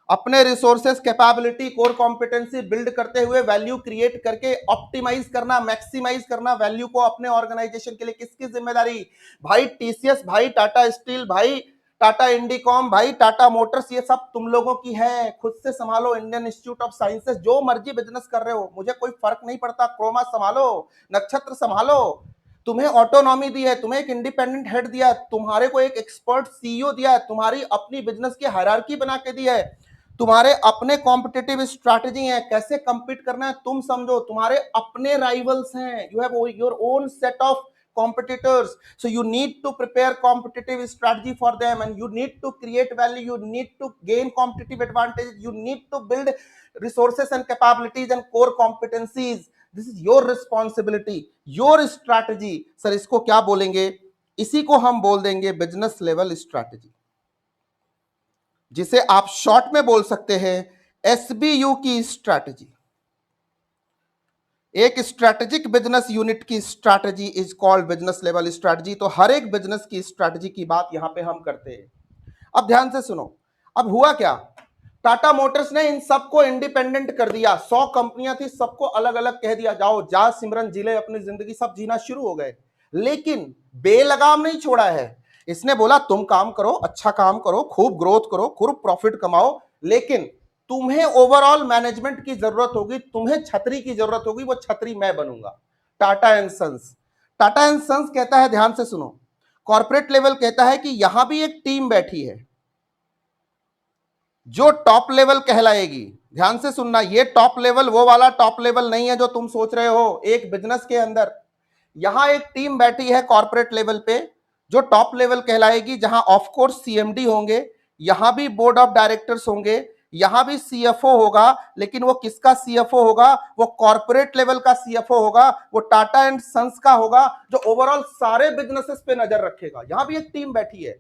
अपने resources, capability, core competency build करते हुए वैल्यू क्रिएट करके ऑप्टिमाइज करना, मैक्सिमाइज करना वैल्यू को अपने ऑर्गेनाइजेशन के लिए किसकी जिम्मेदारी? भाई टीसीएस, भाई टाटा स्टील, भाई टाटा इंडिकॉम, भाई टाटा मोटर्स, ये सब तुम लोगों की है। खुद से संभालो। इंडियन इंस्टीट्यूट ऑफ साइंसेस, जो मर्जी बिजनेस कर रहे हो, मुझे कोई फर्क नहीं पड़ता। क्रोमा संभालो, नक्षत्र संभालो। तुम्हें ऑटोनॉमी दी है, तुम्हें एक इंडिपेंडेंट हेड दिया है, तुम्हारे को एक एक्सपर्ट सीईओ दिया है, तुम्हारी अपनी बिजनेस की हायरार्की बना के दी है, तुम्हारे अपने कॉम्पिटिटिव स्ट्रैटेजी है, कैसे कंपीट करना है तुम समझो, तुम्हारे अपने राइवल्स हैं, you have your own set of competitors, so you need to prepare competitive strategy for them, and you need to create value, you need to gain competitive advantage, you need to build resources and capabilities and core competencies. This is your responsibility, your strategy. Sir इसको क्या बोलेंगे? इसी को हम बोल देंगे business level strategy, जिसे आप शॉर्ट में बोल सकते हैं एसबीयू की स्ट्रैटेजी। एक स्ट्रैटेजिक बिजनेस यूनिट की strategy is called business level strategy. तो हर एक बिजनेस की स्ट्रैटेजी की बात यहां पे हम करते हैं। अब ध्यान से सुनो, अब हुआ क्या? टाटा मोटर्स ने इन सबको इंडिपेंडेंट कर दिया। 100 कंपनियां थी, सबको अलग अलग कह दिया, जाओ जा सिमरन जी ले अपनी जिंदगी, सब जीना शुरू हो गए। लेकिन बेलगाम नहीं छोड़ा है। इसने बोला तुम काम करो, अच्छा काम करो, खूब ग्रोथ करो, खूब प्रॉफिट कमाओ, लेकिन तुम्हें ओवरऑल मैनेजमेंट की जरूरत होगी, तुम्हें छतरी की जरूरत होगी, वो छतरी मैं बनूंगा। Tata and sons, Tata and sons कहता है, ध्यान से सुनो, कॉर्पोरेट लेवल कहता है कि यहां भी एक टीम बैठी है जो टॉप लेवल कहलाएगी। ध्यान से सुनना, ये टॉप लेवल वो वाला टॉप लेवल नहीं है जो तुम सोच रहे हो एक बिजनेस के अंदर। यहां एक टीम बैठी है कॉर्पोरेट लेवल पे जो टॉप लेवल कहलाएगी, जहां ऑफ कोर्स सीएमडी होंगे, यहां भी बोर्ड ऑफ डायरेक्टर्स होंगे, यहां भी सीएफओ होगा, लेकिन वो किसका सीएफओ होगा? वो कॉर्पोरेट लेवल का सीएफओ होगा, वो टाटा एंड सन्स का होगा, जो ओवरऑल सारे बिजनेसेस पे नजर रखेगा। यहां भी एक टीम बैठी है,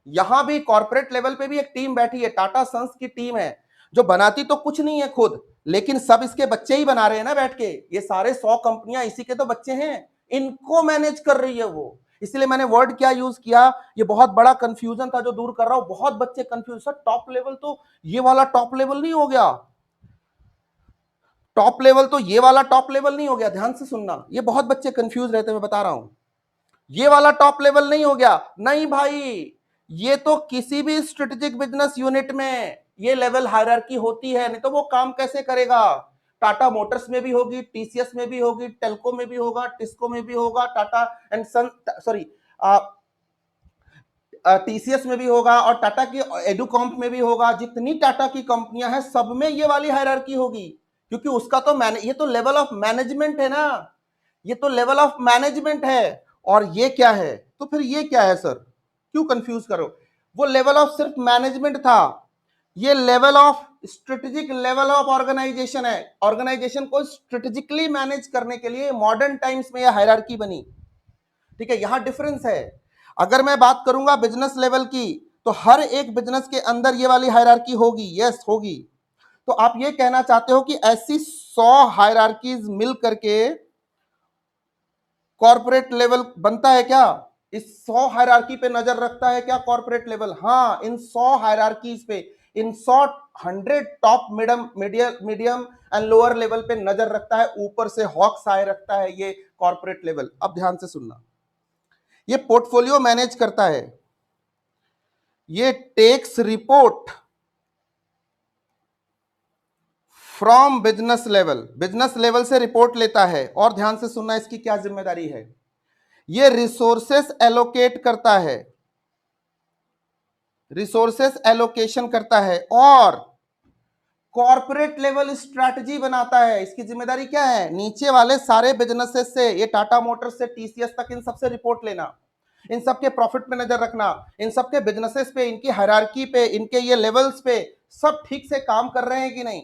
यहां भी कॉर्पोरेट लेवल पे भी एक टीम बैठी है, टाटा सन्स की टीम है, जो बनाती तो कुछ नहीं है खुद, लेकिन सब इसके बच्चे ही बना रहे हैं ना बैठ के। ये सारे 100 कंपनियां इसी के तो बच्चे हैं, इनको मैनेज कर रही है वो। इसलिए मैंने वर्ड क्या यूज किया, ये बहुत बड़ा कंफ्यूजन था जो दूर कर रहा हूं। बहुत बच्चे कंफ्यूज, सर टॉप लेवल तो ये वाला टॉप लेवल नहीं हो गया, टॉप लेवल तो ये वाला टॉप लेवल नहीं हो गया। ध्यान से सुनना, ये बहुत बच्चे कंफ्यूज रहते हैं, मैं बता रहा हूं। ये वाला टॉप लेवल नहीं हो गया, नहीं भाई, ये तो किसी भी स्ट्रेटेजिक बिजनेस यूनिट में ये लेवल हायरार्की होती है, नहीं तो वो काम कैसे करेगा? टाटा मोटर्स में भी होगी, टीसीएस में भी होगी, टेल्को में भी होगा, टिस्को में भी होगा, Tata and son, sorry TCS में भी होगा, और टाटा की एडुकॉम्प में भी होगा। जितनी टाटा की कंपनियां हैं सब में ये वाली हायरार्की होगी, क्योंकि उसका तो ये तो लेवल ऑफ मैनेजमेंट है ना, ये तो लेवल ऑफ मैनेजमेंट है। और ये क्या है? तो फिर ये क्या है सर, क्यों कंफ्यूज करो? वो लेवल ऑफ सिर्फ मैनेजमेंट था, ये level of strategic level of organisation है। ऑर्गेनाइजेशन को स्ट्रेटेजिकली मैनेज करने के लिए मॉडर्न टाइम्स में यह हायरार्की बनी। ठीक है, यहां डिफरेंस है। अगर मैं बात करूंगा बिजनेस लेवल की, तो हर एक बिजनेस के अंदर ये वाली हायरार्की होगी, यस होगी। तो आप ये कहना चाहते हो कि ऐसी 100 हायरार्कीज मिल करके कॉर्पोरेट लेवल बनता है क्या? इस 100 हायरार्की पे नजर रखता है क्या कॉर्पोरेट लेवल? हाँ, इन 100 हायरार्कीज पे, इन 100 top medium and lower level पे नजर रखता है, ऊपर से हॉक्स आए रखता है ये कॉर्पोरेट लेवल। अब ध्यान से सुनना, ये पोर्टफोलियो मैनेज करता है, ये takes report from business level से रिपोर्ट लेता है। और ध्यान से सुनना, इसकी क्या जिम्मेदारी है? ये रिसोर्सेस एलोकेट करता है, रिसोर्सेस एलोकेशन करता है, और कॉर्पोरेट लेवल स्ट्रैटेजी बनाता है। इसकी जिम्मेदारी क्या है? नीचे वाले सारे बिजनेसेस से, ये टाटा मोटर्स से टीसीएस तक, इन सबसे रिपोर्ट लेना, इन सबके प्रॉफिट पे नजर रखना, इन सबके बिजनेसेस पे, इनकी हायरार्की पे, इनके ये लेवल्स पे सब ठीक से काम कर रहे हैं कि नहीं,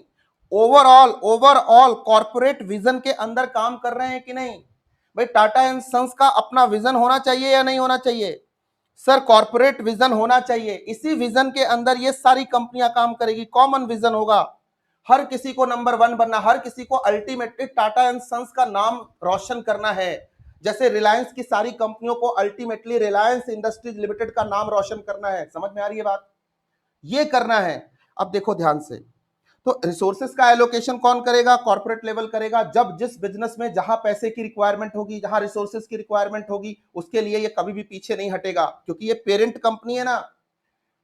ओवरऑल कॉर्पोरेट विजन के अंदर काम कर रहे हैं कि नहीं। भाई टाटा एंड सन्स का अपना विजन होना चाहिए या नहीं होना चाहिए? सर कॉर्पोरेट विजन होना चाहिए, इसी विजन के अंदर ये सारी कंपनियां काम करेगी, कॉमन विजन होगा, हर किसी को नंबर 1 बनना, हर किसी को अल्टीमेटली टाटा एंड सन्स का नाम रोशन करना है। जैसे रिलायंस की सारी कंपनियों को अल्टीमेटली रिलायंस इंडस्ट्रीज लिमिटेड का नाम रोशन करना है। समझ में आ रही है बात? ये करना है। अब देखो ध्यान से, तो रिसोर्सेज का एलोकेशन कौन करेगा? कॉर्पोरेट लेवल करेगा। जब जिस बिजनेस में जहां पैसे की रिक्वायरमेंट होगी, जहां रिसोर्सेज की रिक्वायरमेंट होगी, उसके लिए ये कभी भी पीछे नहीं हटेगा, क्योंकि ये पेरेंट कंपनी है ना,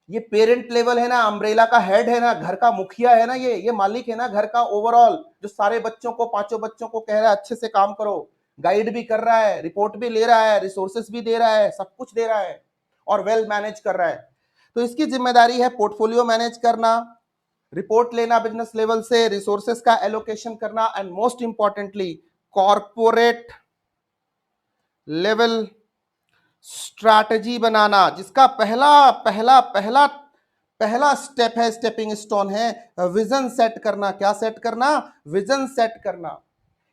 ये पेरेंट लेवल है ना, अम्ब्रेला का हेड है ना, घर का मुखिया है ना, ये मालिक है ना घर का ओवरऑल, जो सारे बच्चों को, पांचों बच्चों को कह रहा है अच्छे से काम करो, गाइड भी कर रहा है, रिपोर्ट भी ले रहा है, रिसोर्सेस भी दे रहा है, सब कुछ दे रहा है और वेल मैनेज कर रहा है। तो इसकी जिम्मेदारी है पोर्टफोलियो मैनेज करना, रिपोर्ट लेना बिजनेस लेवल से, रिसोर्सेस का एलोकेशन करना, and most importantly corporate level strategy बनाना, जिसका पहला पहला पहला पहला स्टेप है, स्टेपिंग स्टोन है, विजन सेट करना। क्या सेट करना? विजन सेट करना।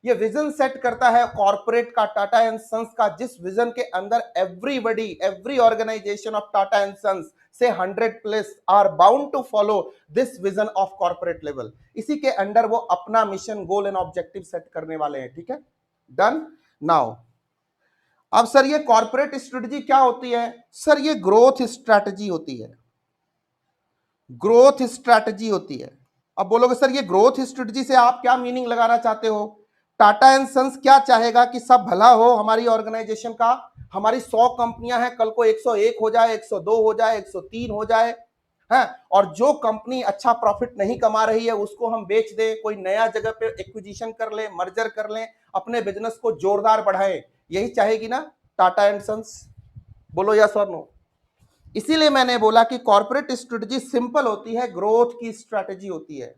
ये विजन सेट करता है कॉर्पोरेट का, टाटा एंड सन्स का, जिस विजन के अंदर everybody, every organisation of Tata and sons से 100+ are bound to follow this vision of corporate level. इसी के अंडर वो अपना mission, goal and objective set करने वाले हैं। ठीक है, डन। नाउ अब सर ये कॉर्पोरेट स्ट्रेटजी क्या होती है? सर ये ग्रोथ स्ट्रैटेजी होती है, ग्रोथ स्ट्रैटेजी होती है। अब बोलोगे सर ये ग्रोथ स्ट्रेटजी से आप क्या मीनिंग लगाना चाहते हो? टाटा एंड सन्स क्या चाहेगा कि सब भला हो हमारी ऑर्गेनाइजेशन का, हमारी 100 कंपनियां हैं, कल को 101 हो जाए, 102 हो जाए, 103 हो जाए, है, और जो कंपनी अच्छा प्रॉफिट नहीं कमा रही है उसको हम बेच दें, कोई नया जगह पे एक्विजिशन कर लें, मर्जर कर लें, अपने बिजनेस को जोरदार बढ़ाएं, यही चाहेगी ना टाटा एंड सन्स? बोलो यस और नो। इसीलिए मैंने बोला कि कॉर्पोरेट स्ट्रेटजी सिंपल होती है, ग्रोथ की स्ट्रैटेजी होती है।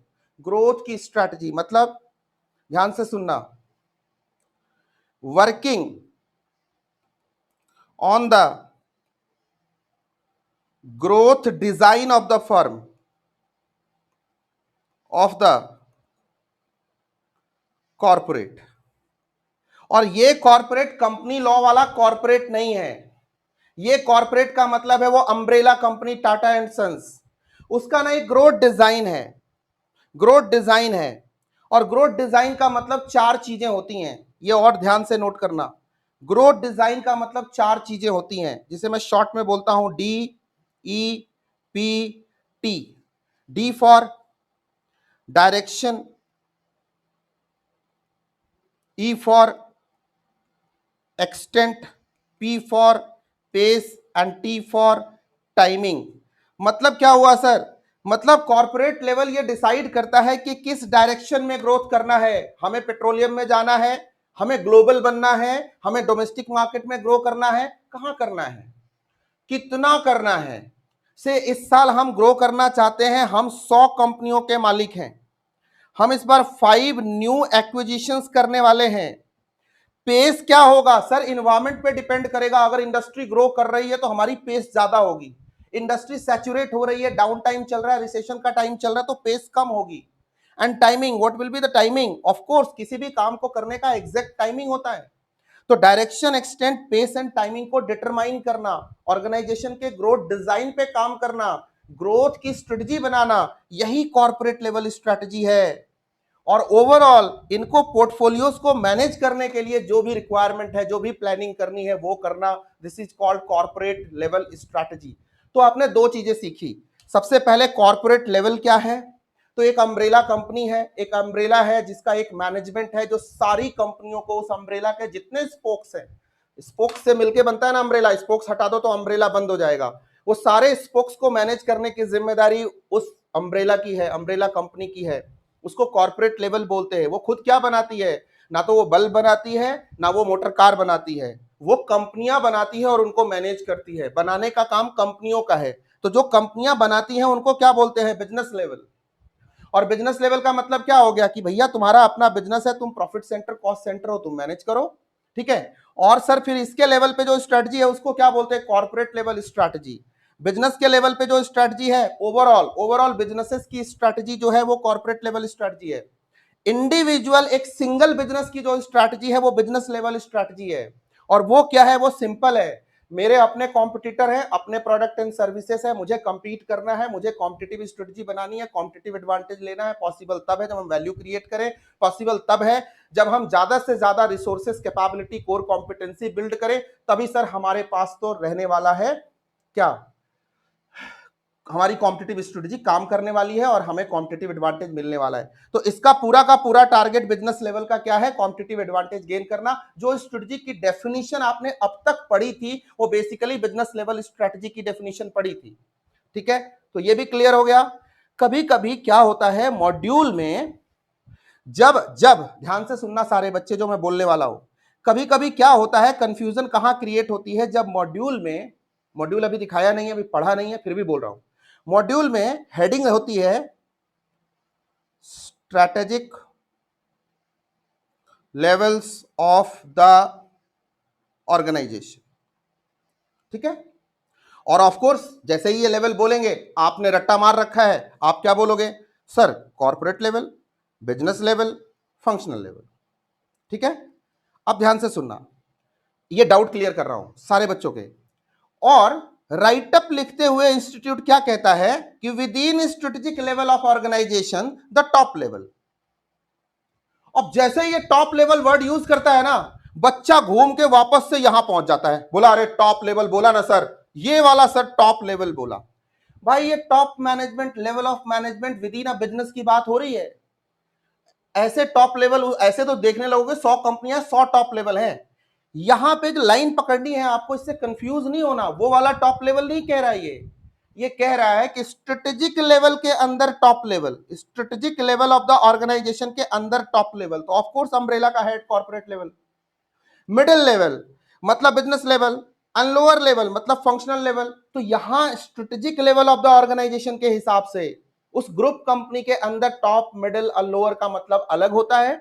ग्रोथ की स्ट्रैटेजी मतलब, ध्यान से सुनना, working on the growth design of the firm, of the corporate. और ये कॉर्पोरेट कंपनी लॉ वाला कॉर्पोरेट नहीं है, ये कॉर्पोरेट का मतलब है वो umbrella company Tata and sons, उसका ना एक ग्रोथ डिजाइन है, ग्रोथ डिजाइन है। और ग्रोथ डिजाइन का मतलब 4 चीजें होती हैं, ये और ध्यान से नोट करना। ग्रोथ डिजाइन का मतलब 4 चीजें होती हैं, जिसे मैं शॉर्ट में बोलता हूं DEPT। D for direction, E for extent, P for pace and T for timing. मतलब क्या हुआ सर? मतलब कॉर्पोरेट लेवल ये डिसाइड करता है कि किस डायरेक्शन में ग्रोथ करना है, हमें पेट्रोलियम में जाना है, हमें ग्लोबल बनना है, हमें डोमेस्टिक मार्केट में ग्रो करना है, कहां करना है, कितना करना है। से इस साल हम ग्रो करना चाहते हैं, हम 100 कंपनियों के मालिक हैं, हम इस बार 5 न्यू एक्विजिशंस करने वाले हैं। पेस क्या होगा सर? इन्वायरमेंट पे डिपेंड करेगा। अगर इंडस्ट्री ग्रो कर रही है तो हमारी पेस ज्यादा होगी, इंडस्ट्री सैचुरेट हो रही है, डाउन टाइम चल रहा है, रिसेशन का टाइम चल रहा है, तो पेस कम होगी। And timing, what will be the timing? Of course किसी भी काम को करने का एग्जैक्ट टाइमिंग होता है, तो direction, extent, pace and timing को डिटरमाइन करना, ऑर्गेनाइजेशन के ग्रोथ डिजाइन पे काम करना, ग्रोथ की स्ट्रेटजी बनाना, यही कॉर्पोरेट लेवल स्ट्रेटजी है। और ओवरऑल इनको पोर्टफोलियोज को मैनेज करने के लिए जो भी रिक्वायरमेंट है, जो भी प्लानिंग करनी है वो करना, this is called corporate level strategy. तो आपने 2 चीजें सीखी। सबसे पहले कॉर्पोरेट लेवल क्या है? तो एक अम्ब्रेला कंपनी है, एक अम्ब्रेला है जिसका एक मैनेजमेंट है जो सारी कंपनियों को, उस अम्ब्रेला के जितने स्पोक्स हैं, स्पोक्स से मिलके बनता है ना अम्ब्रेला, स्पोक्स हटा दो तो अम्ब्रेला बंद हो जाएगा, वो सारे स्पोक्स को मैनेज करने की जिम्मेदारी उस अम्ब्रेला की है, अम्ब्रेला कंपनी की है। उसको कॉर्पोरेट लेवल बोलते हैं। वो खुद क्या बनाती है? ना तो वो बल्ब बनाती है, ना वो मोटर कार बनाती है, वो कंपनियां बनाती है और उनको मैनेज करती है। बनाने का काम कंपनियों का है। तो जो कंपनियां बनाती हैं उनको क्या बोलते हैं? Business level. और बिजनेस लेवल का मतलब क्या हो गया कि भैया तुम्हारा अपना बिजनेस है, तुम प्रॉफिट सेंटर, कॉस्ट सेंटर हो, तुम मैनेज करो। ठीक है। और सर फिर इसके लेवल पे जो स्ट्रेटजी है उसको क्या बोलते हैं? Corporate level strategy. बिजनेस के लेवल पे जो स्ट्रेटजी है, ओवरऑल बिजनेसेस की स्ट्रेटजी जो है वो कॉर्पोरेट लेवल स्ट्रेटजी है। इंडिविजुअल, एक सिंगल बिजनेस की जो स्ट्रेटजी है वो बिजनेस लेवल स्ट्रेटजी है। और वो क्या है? वो सिंपल है, मेरे अपने कॉम्पिटिटर हैं, अपने प्रोडक्ट एंड सर्विसेज है, मुझे कंपीट करना है, मुझे कॉम्पिटिटिव स्ट्रेटजी बनानी है, कॉम्पिटिटिव एडवांटेज लेना है। पॉसिबल तब है जब हम वैल्यू क्रिएट करें, पॉसिबल तब है जब हम ज्यादा से ज्यादा resources, capability, core competency build करें, तभी सर हमारे पास तो रहने वाला है क्या? हमारी कॉम्पिटिटिव स्ट्रेटेजी काम करने वाली है और हमें कॉम्पिटिटिव एडवांटेज मिलने वाला है। तो इसका पूरा का पूरा टारगेट बिजनेस लेवल का क्या है? कॉम्पिटिटिव एडवांटेज गेन करना। जो स्ट्रेटेजी की डेफिनेशन आपने अब तक पढ़ी थी वो बेसिकली बिजनेस लेवल स्ट्रेटेजी की डेफिनेशन पढ़ी थी। ठीक है, तो ये भी क्लियर हो गया। कभी कभी क्या होता है मॉड्यूल में, जब जब ध्यान से सुनना सारे बच्चे जो मैं बोलने वाला हूं, कभी कभी क्या होता है कंफ्यूजन कहां क्रिएट होती है, जब मॉड्यूल में, मॉड्यूल अभी दिखाया नहीं है, अभी पढ़ा नहीं है, फिर भी बोल रहा हूं, मॉड्यूल में हेडिंग होती है strategic levels of the organisation. ठीक है, और ऑफ कोर्स जैसे ही ये लेवल बोलेंगे आपने रट्टा मार रखा है, आप क्या बोलोगे? Sir corporate level, business level, functional level. ठीक है, अब ध्यान से सुनना, ये डाउट क्लियर कर रहा हूं सारे बच्चों के। और राइटअप लिखते हुए इंस्टीट्यूट क्या कहता है कि within strategic level of organisation the top level. अब जैसे ही ये टॉप लेवल वर्ड यूज करता है ना, बच्चा घूम के वापस से यहां पहुंच जाता है, बोला अरे टॉप लेवल बोला ना सर, ये वाला सर टॉप लेवल बोला। भाई ये top management, level of management with in a business की बात हो रही है। ऐसे टॉप लेवल, ऐसे तो देखने लगोगे 100 कंपनियां 100 टॉप लेवल हैं। यहां पे जो लाइन पकड़नी है आपको, इससे कंफ्यूज नहीं होना, वो वाला टॉप लेवल नहीं कह रहा है ये कह रहा है कि स्ट्रेटेजिक लेवल के अंदर top level, strategic level of the organisation के अंदर टॉप लेवल। तो ऑफ कोर्स अम्ब्रेला का head corporate level, middle level मतलब business level, and lower level मतलब फंक्शनल लेवल। तो यहां strategic level of the organisation के हिसाब से उस ग्रुप कंपनी के अंदर टॉप, मिडिल और लोअर का मतलब अलग होता है।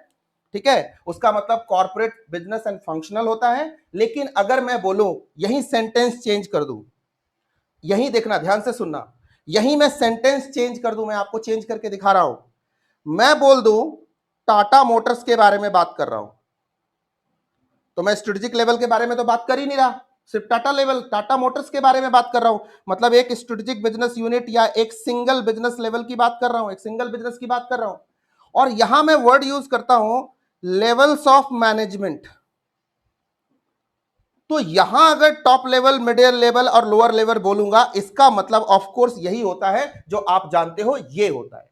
ठीक है, उसका मतलब कॉर्पोरेट, बिजनेस एंड फंक्शनल होता है। लेकिन अगर मैं बोलूं, यही सेंटेंस चेंज कर दूं, यही देखना ध्यान से सुनना, यही मैं सेंटेंस चेंज कर दूं, मैं आपको चेंज करके दिखा रहा हूं। मैं बोल दूं टाटा मोटर्स के बारे में बात कर रहा हूं, तो मैं स्ट्रेटेजिक लेवल के बारे में तो बात कर ही नहीं रहा, सिर्फ टाटा लेवल, टाटा मोटर्स के बारे में बात कर रहा हूं। मतलब एक स्ट्रेटेजिक बिजनेस यूनिट या एक सिंगल बिजनेस लेवल की बात कर रहा हूं, एक सिंगल बिजनेस की बात कर रहा हूं। और यहां मैं वर्ड यूज करता हूं लेवल्स ऑफ मैनेजमेंट। तो यहां अगर टॉप लेवल, मिडिल लेवल और लोअर लेवल बोलूंगा, इसका मतलब ऑफ कोर्स यही होता है जो आप जानते हो, ये होता है।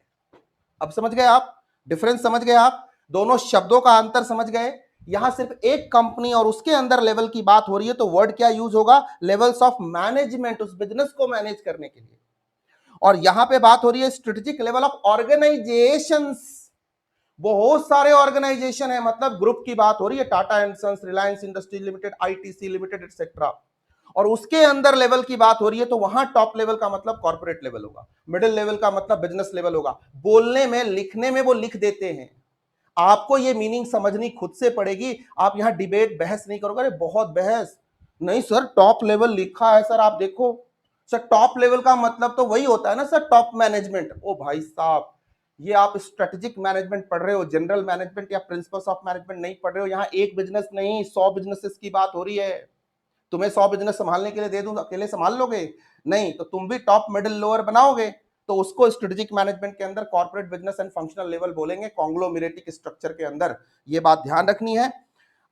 अब समझ गए आप डिफरेंस? समझ गए आप दोनों शब्दों का अंतर? समझ गए? यहां सिर्फ एक कंपनी और उसके अंदर लेवल की बात हो रही है, तो वर्ड क्या यूज होगा? लेवल्स ऑफ मैनेजमेंट, उस बिजनेस को मैनेज करने के लिए। और यहां पे बात हो रही है स्ट्रेटेजिक लेवल ऑफ ऑर्गेनाइजेशंस। बहुत सारे ऑर्गेनाइजेशन है, मतलब ग्रुप की बात हो रही है, Tata and sons, Reliance industries limited, ITC limited etcetera. और उसके अंदर लेवल की बात हो रही है, तो वहां टॉप लेवल का मतलब कॉर्पोरेट लेवल होगा, मिडिल लेवल का मतलब बिजनेस लेवल होगा। बोलने में, लिखने में वो लिख देते हैं, आपको ये मीनिंग समझनी खुद से पड़ेगी। आप यहां डिबेट, बहस नहीं करोगे। अरे बहुत बहस नहीं सर, टॉप लेवल लिखा है सर, आप देखो सर, टॉप लेवल का मतलब तो वही होता है ना सर, टॉप मैनेजमेंट। ओ भाई साहब, ये आप स्ट्रेटेजिक मैनेजमेंट पढ़ रहे हो, जनरल मैनेजमेंट या प्रिंसिपल्स ऑफ मैनेजमेंट नहीं पढ़ रहे हो। यहाँ एक बिजनेस नहीं, 100 बिजनेसेस की बात हो रही है। तुम्हें 100 बिजनेस संभालने के लिए दे दूं, अकेले संभाल लोगे? नहीं, तो तुम भी टॉप, मिडिल, लोअर बनाओगे, तो उसको स्ट्रेटेजिक मैनेजमेंट के अंदर corporate, business and functional level बोलेंगे, कॉन्ग्लोमेरेटिक स्ट्रक्चर के अंदर। ये बात ध्यान रखनी है।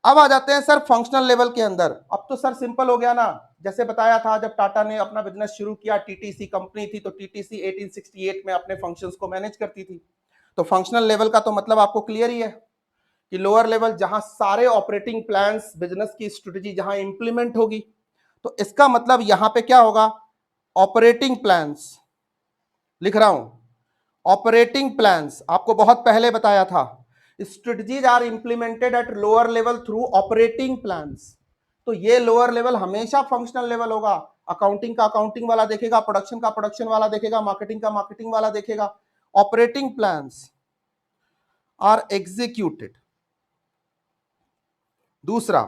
अब आ जाते हैं सर फंक्शनल लेवल के अंदर। अब तो सर सिंपल हो गया ना, जैसे बताया था जब टाटा ने अपना बिजनेस शुरू किया, टीटीसी कंपनी थी, तो टीटीसी 1868 में अपने फंक्शंस को मैनेज करती थी। तो फंक्शनल लेवल का तो मतलब आपको क्लियर ही है कि लोअर लेवल, जहां सारे ऑपरेटिंग प्लान्स, बिजनेस की स्ट्रेटेजी जहां इंप्लीमेंट होगी। तो इसका मतलब यहां पे क्या होगा? ऑपरेटिंग प्लान्स लिख रहा हूं, ऑपरेटिंग प्लान्स आपको बहुत पहले बताया था, strategies are implemented at lower level through operating plans. तो ये लोअर लेवल हमेशा फंक्शनल लेवल होगा। अकाउंटिंग का अकाउंटिंग वाला देखेगा, प्रोडक्शन का प्रोडक्शन वाला देखेगा, मार्केटिंग का मार्केटिंग वाला देखेगा। Operating plans are executed. दूसरा,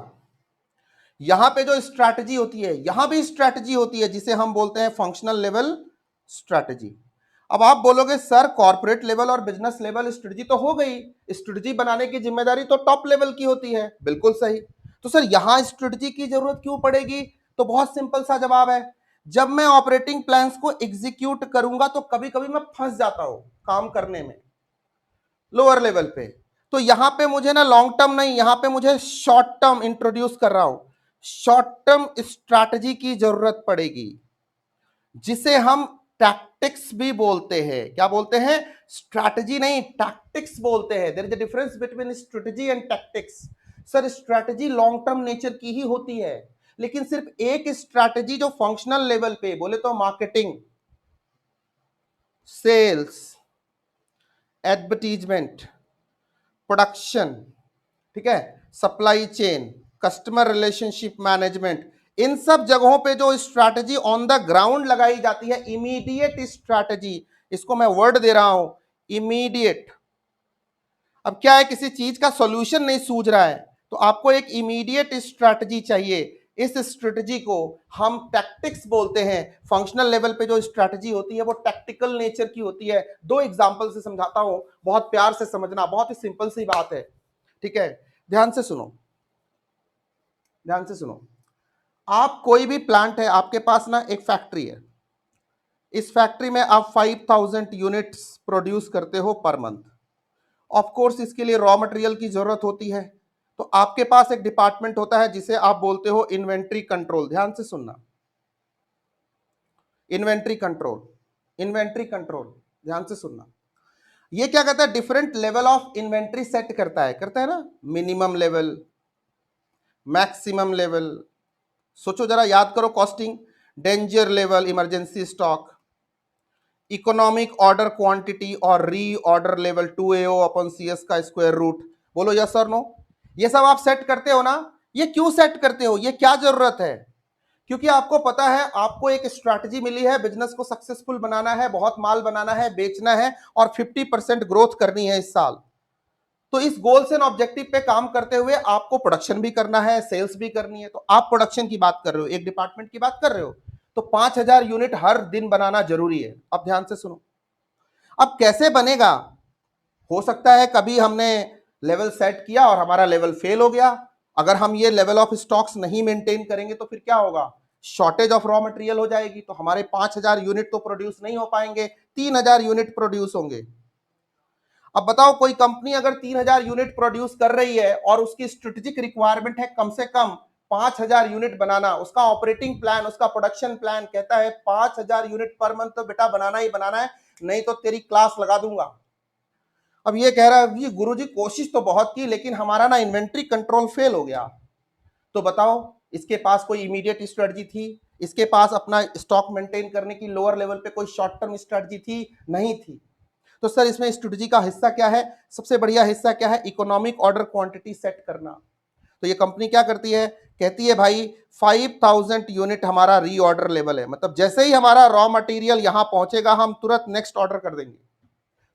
यहां पे जो स्ट्रैटेजी होती है, यहां भी स्ट्रैटेजी होती है जिसे हम बोलते हैं फंक्शनल लेवल स्ट्रैटेजी। अब आप बोलोगे सर कॉर्पोरेट लेवल और बिजनेस लेवल स्ट्रेटजी तो हो गई, स्ट्रेटजी बनाने की जिम्मेदारी तो टॉप लेवल की होती है। बिल्कुल सही। तो सर यहां स्ट्रेटजी की जरूरत क्यों पड़ेगी? तो बहुत सिंपल सा जवाब है, जब मैं ऑपरेटिंग प्लान्स को एग्जीक्यूट करूंगा तो कभी कभी मैं फंस जाता हूं काम करने में लोअर लेवल पे। तो यहां पे मुझे ना लॉन्ग टर्म नहीं, यहां पे मुझे शॉर्ट टर्म इंट्रोड्यूस कर रहा हूं, शॉर्ट टर्म स्ट्रैटेजी की जरूरत पड़ेगी, जिसे हम टैक्टिक्स भी बोलते हैं। क्या बोलते हैं? स्ट्रैटेजी नहीं, टैक्टिक्स बोलते हैं। There is a difference between strategy and tactics. Sir strategy long term nature की ही होती है, लेकिन सिर्फ एक स्ट्रैटेजी जो फंक्शनल लेवल पे बोले तो मार्केटिंग, सेल्स, एडवर्टीजमेंट, प्रोडक्शन, ठीक है, supply chain, customer relationship management, इन सब जगहों पे जो स्ट्रैटेजी ऑन द ग्राउंड लगाई जाती है, इमीडिएट स्ट्रैटेजी, इसको मैं वर्ड दे रहा हूं, इमीडिएट। अब क्या है, किसी चीज का सॉल्यूशन नहीं सूझ रहा है तो आपको एक इमीडिएट स्ट्रैटेजी चाहिए। इस स्ट्रैटेजी को हम टैक्टिक्स बोलते हैं। फंक्शनल लेवल पे जो स्ट्रैटेजी होती है वो टैक्टिकल नेचर की होती है। दो एग्जांपल से समझाता हूं, बहुत प्यार से समझना, बहुत ही सिंपल सी बात है, ठीक है। ध्यान से सुनो, ध्यान से सुनो। आप कोई भी प्लांट है, आपके पास ना एक फैक्ट्री है, इस फैक्ट्री में आप 5000 यूनिट्स प्रोड्यूस करते हो पर मंथ। ऑफ कोर्स इसके लिए रॉ मटेरियल की जरूरत होती है, तो आपके पास एक डिपार्टमेंट होता है जिसे आप बोलते हो इन्वेंट्री कंट्रोल। ध्यान से सुनना, इन्वेंट्री कंट्रोल, इन्वेंट्री कंट्रोल, ध्यान से सुनना। ये क्या कहता है? Different level of inventory set करता है ना, मिनिमम लेवल, मैक्सिमम लेवल। सोचो जरा, याद करो, costing, danger level, emergency stock, economic order quantity और री ऑर्डर लेवल 2AO अपन CS का स्क्वायर रूट। बोलो यस और नो। ये सब आप सेट करते हो ना, ये क्यों सेट करते हो, ये क्या जरूरत है? क्योंकि आपको पता है आपको एक स्ट्रैटेजी मिली है, बिजनेस को सक्सेसफुल बनाना है, बहुत माल बनाना है, बेचना है और 50% ग्रोथ करनी है इस साल। तो इस गोल्स एंड ऑब्जेक्टिव पे काम करते हुए आपको प्रोडक्शन भी करना है, सेल्स भी करनी है। तो आप प्रोडक्शन की बात कर रहे हो, एक डिपार्टमेंट की बात कर रहे हो, तो 5000 यूनिट हर दिन बनाना जरूरी है। अब ध्यान से सुनो, अब कैसे बनेगा? हो सकता है कभी हमने लेवल सेट किया और हमारा लेवल फेल हो गया। अगर हम ये लेवल ऑफ स्टॉक्स नहीं मेंटेन करेंगे तो फिर क्या होगा? शॉर्टेज ऑफ रॉ मटेरियल हो जाएगी, तो हमारे 5000 यूनिट तो प्रोड्यूस नहीं हो पाएंगे, 3000 यूनिट प्रोड्यूस होंगे। अब बताओ, कोई कंपनी अगर 3000 यूनिट प्रोड्यूस कर रही है और उसकी स्ट्रेटेजिक रिक्वायरमेंट है कम से कम 5000 यूनिट बनाना, उसका ऑपरेटिंग प्लान, उसका प्रोडक्शन प्लान कहता है 5000 यूनिट पर मंथ तो बेटा बनाना ही बनाना है, नहीं तो तेरी क्लास लगा दूंगा। अब ये कह रहा है जी गुरुजी कोशिश तो बहुत की लेकिन हमारा ना इन्वेंट्री कंट्रोल फेल हो गया। तो बताओ, इसके पास कोई इमीडिएट स्ट्रेटजी थी? इसके पास अपना स्टॉक मेंटेन करने की लोअर लेवल पे कोई शॉर्ट टर्म स्ट्रेटजी थी? नहीं थी। तो सर इसमें स्ट्रेटजी का हिस्सा क्या है? सबसे बढ़िया हिस्सा क्या है? इकोनॉमिक ऑर्डर क्वांटिटी सेट करना। तो ये कंपनी क्या करती है? कहती है भाई 5000 यूनिट हमारा री ऑर्डर लेवल है, मतलब जैसे ही हमारा रॉ मटेरियल यहां पहुंचेगा हम तुरंत नेक्स्ट ऑर्डर कर देंगे,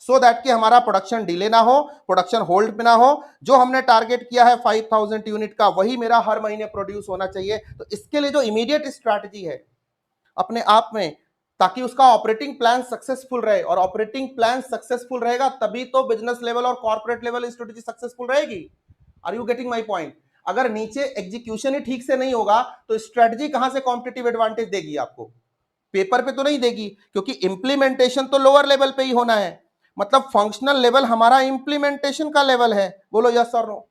सो दैट कि हमारा प्रोडक्शन डिले ना हो, प्रोडक्शन होल्ड पे ना हो। जो हमने टारगेट किया है 5000 यूनिट का, वही मेरा हर महीने प्रोड्यूस होना चाहिए। तो इसके लिए जो इमीडिएट स्ट्रैटेजी है अपने आप में, ताकि उसका ऑपरेटिंग प्लान सक्सेसफुल रहे, और ऑपरेटिंग प्लान सक्सेसफुल रहेगा तभी तो बिजनेस लेवल और कॉर्पोरेट लेवल स्ट्रेटेजी सक्सेसफुल रहेगी। Are you getting my point? अगर नीचे एग्जीक्यूशन ही ठीक से नहीं होगा तो स्ट्रेटजी कहां से कॉम्पिटिटिव एडवांटेज देगी आपको? पेपर पे तो नहीं देगी, क्योंकि इंप्लीमेंटेशन तो लोअर लेवल पे ही होना है। मतलब फंक्शनल लेवल हमारा इंप्लीमेंटेशन का लेवल है। बोलो यस और नो।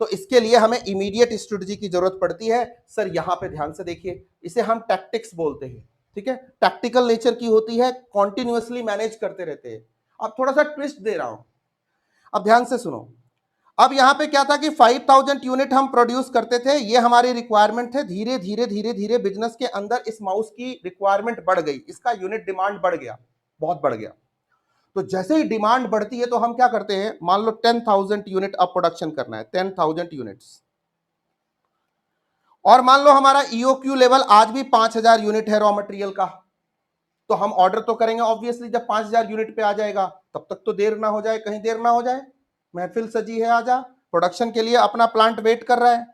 तो इसके लिए हमें इमीडिएट स्ट्रेटजी की जरूरत पड़ती है। सर यहां पे ध्यान से देखिए, इसे हम टैक्टिक्स बोलते हैं, ठीक है। टैक्टिकल नेचर की होती है, कॉन्टिन्यूअसली मैनेज करते रहते हैं। अब थोड़ा सा ट्विस्ट दे रहा हूं, अब ध्यान से सुनो। अब यहां पे क्या था कि 5000 यूनिट हम प्रोड्यूस करते थे, ये हमारी रिक्वायरमेंट है। धीरे धीरे धीरे धीरे बिजनेस के अंदर इस माउस की रिक्वायरमेंट बढ़ गई, इसका यूनिट डिमांड बढ़ गया, बहुत बढ़ गया। तो जैसे ही डिमांड बढ़ती है तो हम क्या करते हैं, मान लो 10,000 यूनिट अब प्रोडक्शन करना है, 10,000 यूनिट्स, और मान लो हमारा ईओक्यू लेवल आज भी 5000 यूनिट है रॉ मटेरियल का, तो हम ऑर्डर तो करेंगे ऑब्वियसली जब 5000 यूनिट पे आ जाएगा। तब तक तो देर ना हो जाए, कहीं देर ना हो जाए, महफिल सजी है, आजा, प्रोडक्शन के लिए अपना प्लांट वेट कर रहा है।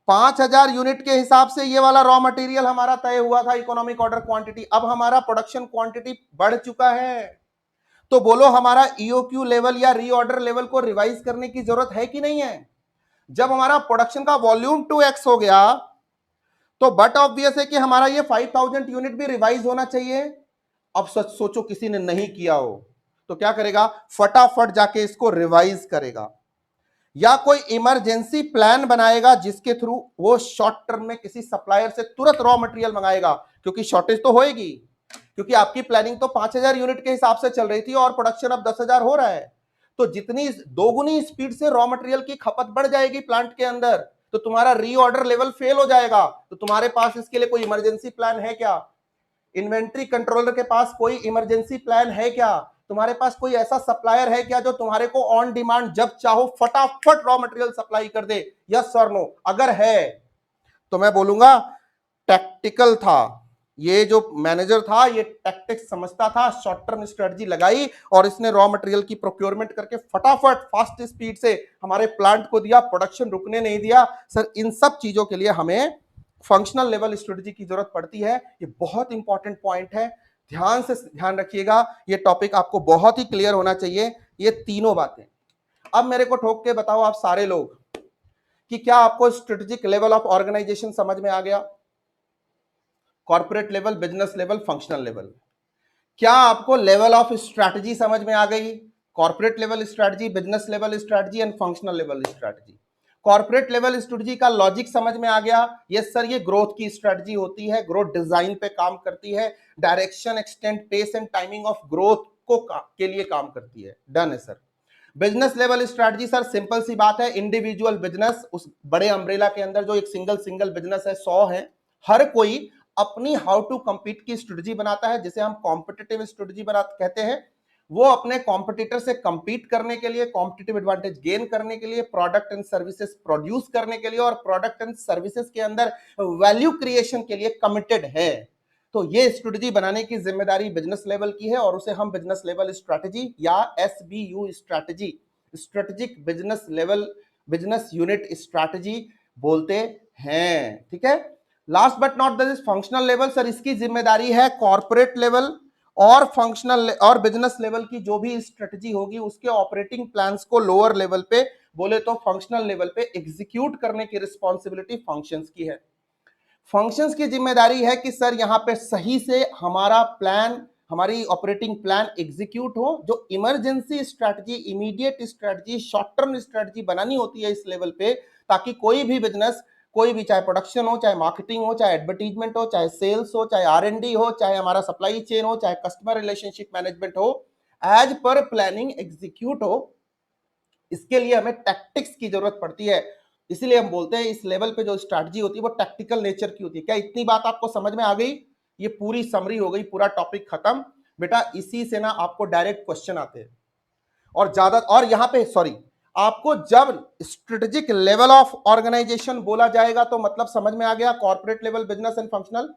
5000 यूनिट के हिसाब से ये वाला रॉ मटेरियल हमारा तय हुआ था, इकोनॉमिक ऑर्डर क्वांटिटी। अब हमारा प्रोडक्शन क्वांटिटी बढ़ चुका है, तो बोलो हमारा ईओक्यू लेवल या रीऑर्डर लेवल को रिवाइज करने की जरूरत है कि नहीं है? जब हमारा प्रोडक्शन का वॉल्यूम 2x हो गया तो बट ऑब्वियस है कि हमारा ये 5000 यूनिट भी रिवाइज होना चाहिए। अब सच सोचो किसी ने नहीं किया हो तो क्या करेगा? फटाफट जाके इसको रिवाइज करेगा, या कोई इमरजेंसी प्लान बनाएगा जिसके थ्रू वो शॉर्ट टर्म में किसी सप्लायर से तुरंत रॉ मटेरियल मंगाएगा, क्योंकि शॉर्टेज तो होएगी। क्योंकि आपकी प्लानिंग तो 5,000 यूनिट के हिसाब से चल रही थी और प्रोडक्शन अब 10,000 हो रहा है। तो जितनी दोगुनी स्पीड से रॉ मटेरियल की खपत बढ़ जाएगी प्लांट के अंदर, तो तुम्हारा रीऑर्डर लेवल फेल हो जाएगा। तो तुम्हारे पास इसके लिए कोई इमरजेंसी प्लान है क्या? इन्वेंट्री कंट्रोलर के पास कोई इमरजेंसी प्लान है क्या? तुम्हारे पास कोई ऐसा सप्लायर है क्या जो तुम्हारे को ऑन डिमांड जब चाहो फटाफट रॉ मटेरियल सप्लाई कर दे? यस और नो? अगर है तो मैं बोलूंगा टैक्टिकल था। ये जो मैनेजर था ये टैक्टिक्स समझता था, शॉर्ट टर्म स्ट्रेटजी लगाई और इसने रॉ मटेरियल की प्रोक्योरमेंट करके फटाफट फास्ट स्पीड से हमारे प्लांट को दिया, प्रोडक्शन रुकने नहीं दिया। सर इन सब चीजों के लिए हमें फंक्शनल लेवल स्ट्रेटजी की जरूरत पड़ती है। ये बहुत इंपॉर्टेंट पॉइंट है, ध्यान से ध्यान रखिएगा, ये टॉपिक आपको बहुत ही क्लियर होना चाहिए, ये तीनों बातें। अब मेरे को ठोक के बताओ आप सारे लोग कि क्या आपको स्ट्रेटेजिक लेवल ऑफ ऑर्गेनाइजेशन समझ में आ गया? Corporate level, business level, functional level. क्या आपको लेवल ऑफ स्ट्रैटेजी समझ में आ गई? Corporate level strategy, business level strategy and functional level strategy. Corporate level strategy का लॉजिक समझ में आ गया? यस सर, ये ग्रोथ की स्ट्रैटेजी होती है, ग्रोथ डिजाइन पे काम करती है, direction, extent, pace and timing of growth के लिए काम करती है। डन है sir. Business level strategy sir simple सी बात है, इंडिविजुअल बिजनेस, उस बड़े अम्ब्रेला के अंदर जो एक सिंगल बिजनेस है, 100 है, हर कोई अपनी हाउ टू कम्पीट की स्ट्रेटजी बनाता है, जिसे हम कॉम्पिटिटिव स्ट्रेटजी कहते हैं। वो अपने कॉम्पिटिटर से कम्पीट करने के लिए, कॉम्पिटिटिव एडवांटेज गेन करने के लिए, प्रोडक्ट एंड सर्विसेज प्रोड्यूस करने के लिए और प्रोडक्ट एंड सर्विसेज के अंदर वैल्यू क्रिएशन के लिए कमिटेड है। तो ये स्ट्रेटजी बनाने की जिम्मेदारी बिजनेस लेवल की है और उसे हम बिजनेस लेवल स्ट्रेटजी या SBU strategy, strategic business level, business unit strategy बोलते हैं। ठीक है। Last but not the functional level sir, इसकी जिम्मेदारी है कॉर्पोरेट लेवल और फंक्शनल और बिजनेस लेवल की जो भी स्ट्रेटजी होगी उसके ऑपरेटिंग प्लान्स को लोअर लेवल पे, बोले तो फंक्शनल लेवल पे एग्जीक्यूट करने की रिस्पॉन्सिबिलिटी फंक्शंस की है। फंक्शंस की जिम्मेदारी है कि सर यहां पे सही से हमारा प्लान, हमारी ऑपरेटिंग प्लान एग्जीक्यूट हो। जो emergency strategy, immediate strategy, short term strategy बनानी होती है इस लेवल पे, ताकि कोई भी बिजनेस, कोई भी, चाहे प्रोडक्शन हो, चाहे मार्केटिंग हो, चाहे एडवर्टीजमेंट हो, चाहे सेल्स हो, चाहे R&D हो, चाहे हमारा सप्लाई चेन हो, चाहे कस्टमर रिलेशनशिप मैनेजमेंट हो, एज पर प्लानिंग एग्जीक्यूट हो। इसके लिए हमें टैक्टिक्स की जरूरत पड़ती है। इसीलिए हम बोलते हैं इस लेवल पे जो स्ट्रैटेजी होती है वो टैक्टिकल नेचर की होती है। क्या इतनी बात आपको समझ में आ गई? ये पूरी समरी हो गई, पूरा टॉपिक खत्म बेटा। इसी से ना आपको डायरेक्ट क्वेश्चन आते हैं और ज्यादा, और यहां पे सॉरी, आपको जब स्ट्रेटेजिक लेवल ऑफ ऑर्गेनाइजेशन बोला जाएगा तो मतलब समझ में आ गया corporate level, business and functional.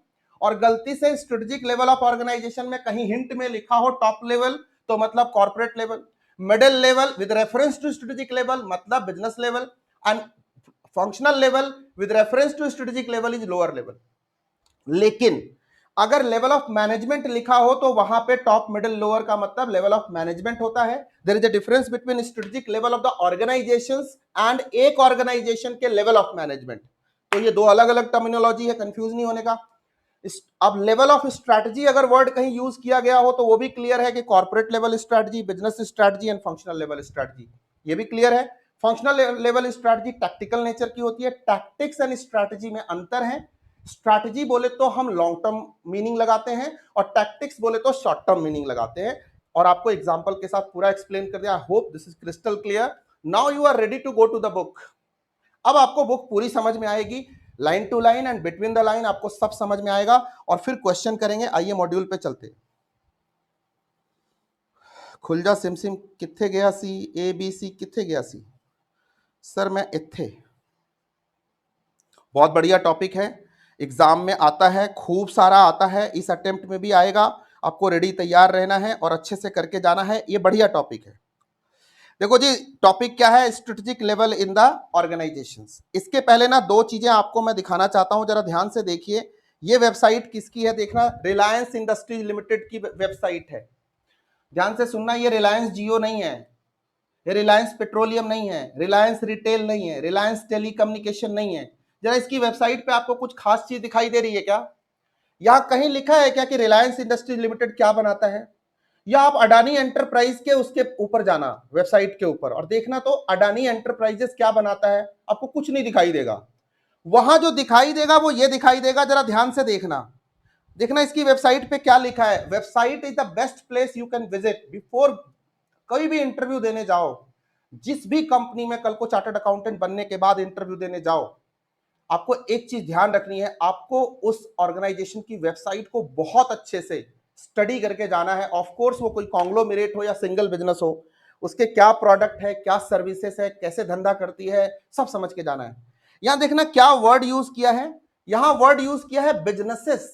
और गलती से स्ट्रेटेजिक लेवल ऑफ ऑर्गेनाइजेशन में कहीं हिंट में लिखा हो टॉप लेवल तो मतलब corporate level, middle level with reference to strategic level मतलब business level, and functional level with reference to strategic level is lower level. लेकिन अगर लेवल ऑफ मैनेजमेंट लिखा हो तो वहां पे टॉप, मिडिल, लोअर का मतलब लेवल ऑफ मैनेजमेंट होता है। There is a difference between strategic level of the organisations and एक ऑर्गेनाइजेशन के लेवल ऑफ मैनेजमेंट। तो ये दो अलग अलग टर्मिनोलॉजी है, कंफ्यूज नहीं होने का। अब लेवल ऑफ स्ट्रैटेजी अगर वर्ड कहीं यूज किया गया हो तो वो भी क्लियर है कि corporate level strategy, business strategy and functional level strategy, ये भी क्लियर है। Functional level strategy tactical nature की होती है। टैक्टिक्स एंड स्ट्रैटेजी में अंतर है। स्ट्रैटेजी बोले तो हम लॉन्ग टर्म मीनिंग लगाते हैं और टैक्टिक्स बोले तो शॉर्ट टर्म मीनिंग लगाते हैं। और आपको एग्जांपल के साथ पूरा एक्सप्लेन कर दिया। I hope this is crystal clear. Now you are ready to go to the book. अब आपको बुक पूरी समझ में आएगी, line to line and between the line आपको सब समझ में आएगा और फिर क्वेश्चन करेंगे। आइए मॉड्यूल पे चलते। खुल जा सिम सिम किथे गया सी, ABC किथे गया सी? सर मैं इत्थे। बहुत बढ़िया टॉपिक है, एग्जाम में आता है, खूब सारा आता है, इस अटेम्प्ट में भी आएगा। आपको रेडी तैयार रहना है और अच्छे से करके जाना है। ये बढ़िया टॉपिक है। देखो जी, टॉपिक क्या है? Strategic level in the organisations. इसके पहले ना दो चीजें आपको मैं दिखाना चाहता हूं, जरा ध्यान से देखिए। ये वेबसाइट किसकी है देखना, रिलायंस इंडस्ट्रीज लिमिटेड की वेबसाइट है। ध्यान से सुनना, ये रिलायंस जियो नहीं है, ये रिलायंस पेट्रोलियम नहीं है, रिलायंस रिटेल नहीं है, रिलायंस टेलीकम्युनिकेशन नहीं है। जरा इसकी वेबसाइट पे आपको कुछ खास चीज दिखाई दे रही है क्या? यहां कहीं लिखा है क्या कि रिलायंस इंडस्ट्रीज लिमिटेड क्या बनाता है? या आप अडानी एंटरप्राइज के उसके ऊपर जाना, वेबसाइट के ऊपर, और देखना तो अडानी एंटरप्राइजेस क्या बनाता है, आपको कुछ नहीं दिखाई देगा। वहां जो दिखाई देगा वो ये दिखाई देगा, जरा ध्यान से देखना। देखना इसकी वेबसाइट पे क्या लिखा है। Website is the best place you can visit before कोई भी इंटरव्यू देने जाओ। जिस भी कंपनी में कल को चार्टर्ड अकाउंटेंट बनने के बाद इंटरव्यू देने जाओ, आपको एक चीज ध्यान रखनी है, आपको उस ऑर्गेनाइजेशन की वेबसाइट को बहुत अच्छे से स्टडी करके जाना है। ऑफ कोर्स वो कोई कॉन्ग्लोमेरेट हो या सिंगल बिजनेस हो, उसके क्या प्रोडक्ट है, क्या सर्विसेज है, कैसे धंधा करती है, सब समझ के जाना है। यहां देखना क्या वर्ड यूज किया है, यहां वर्ड यूज किया है बिजनेसेस।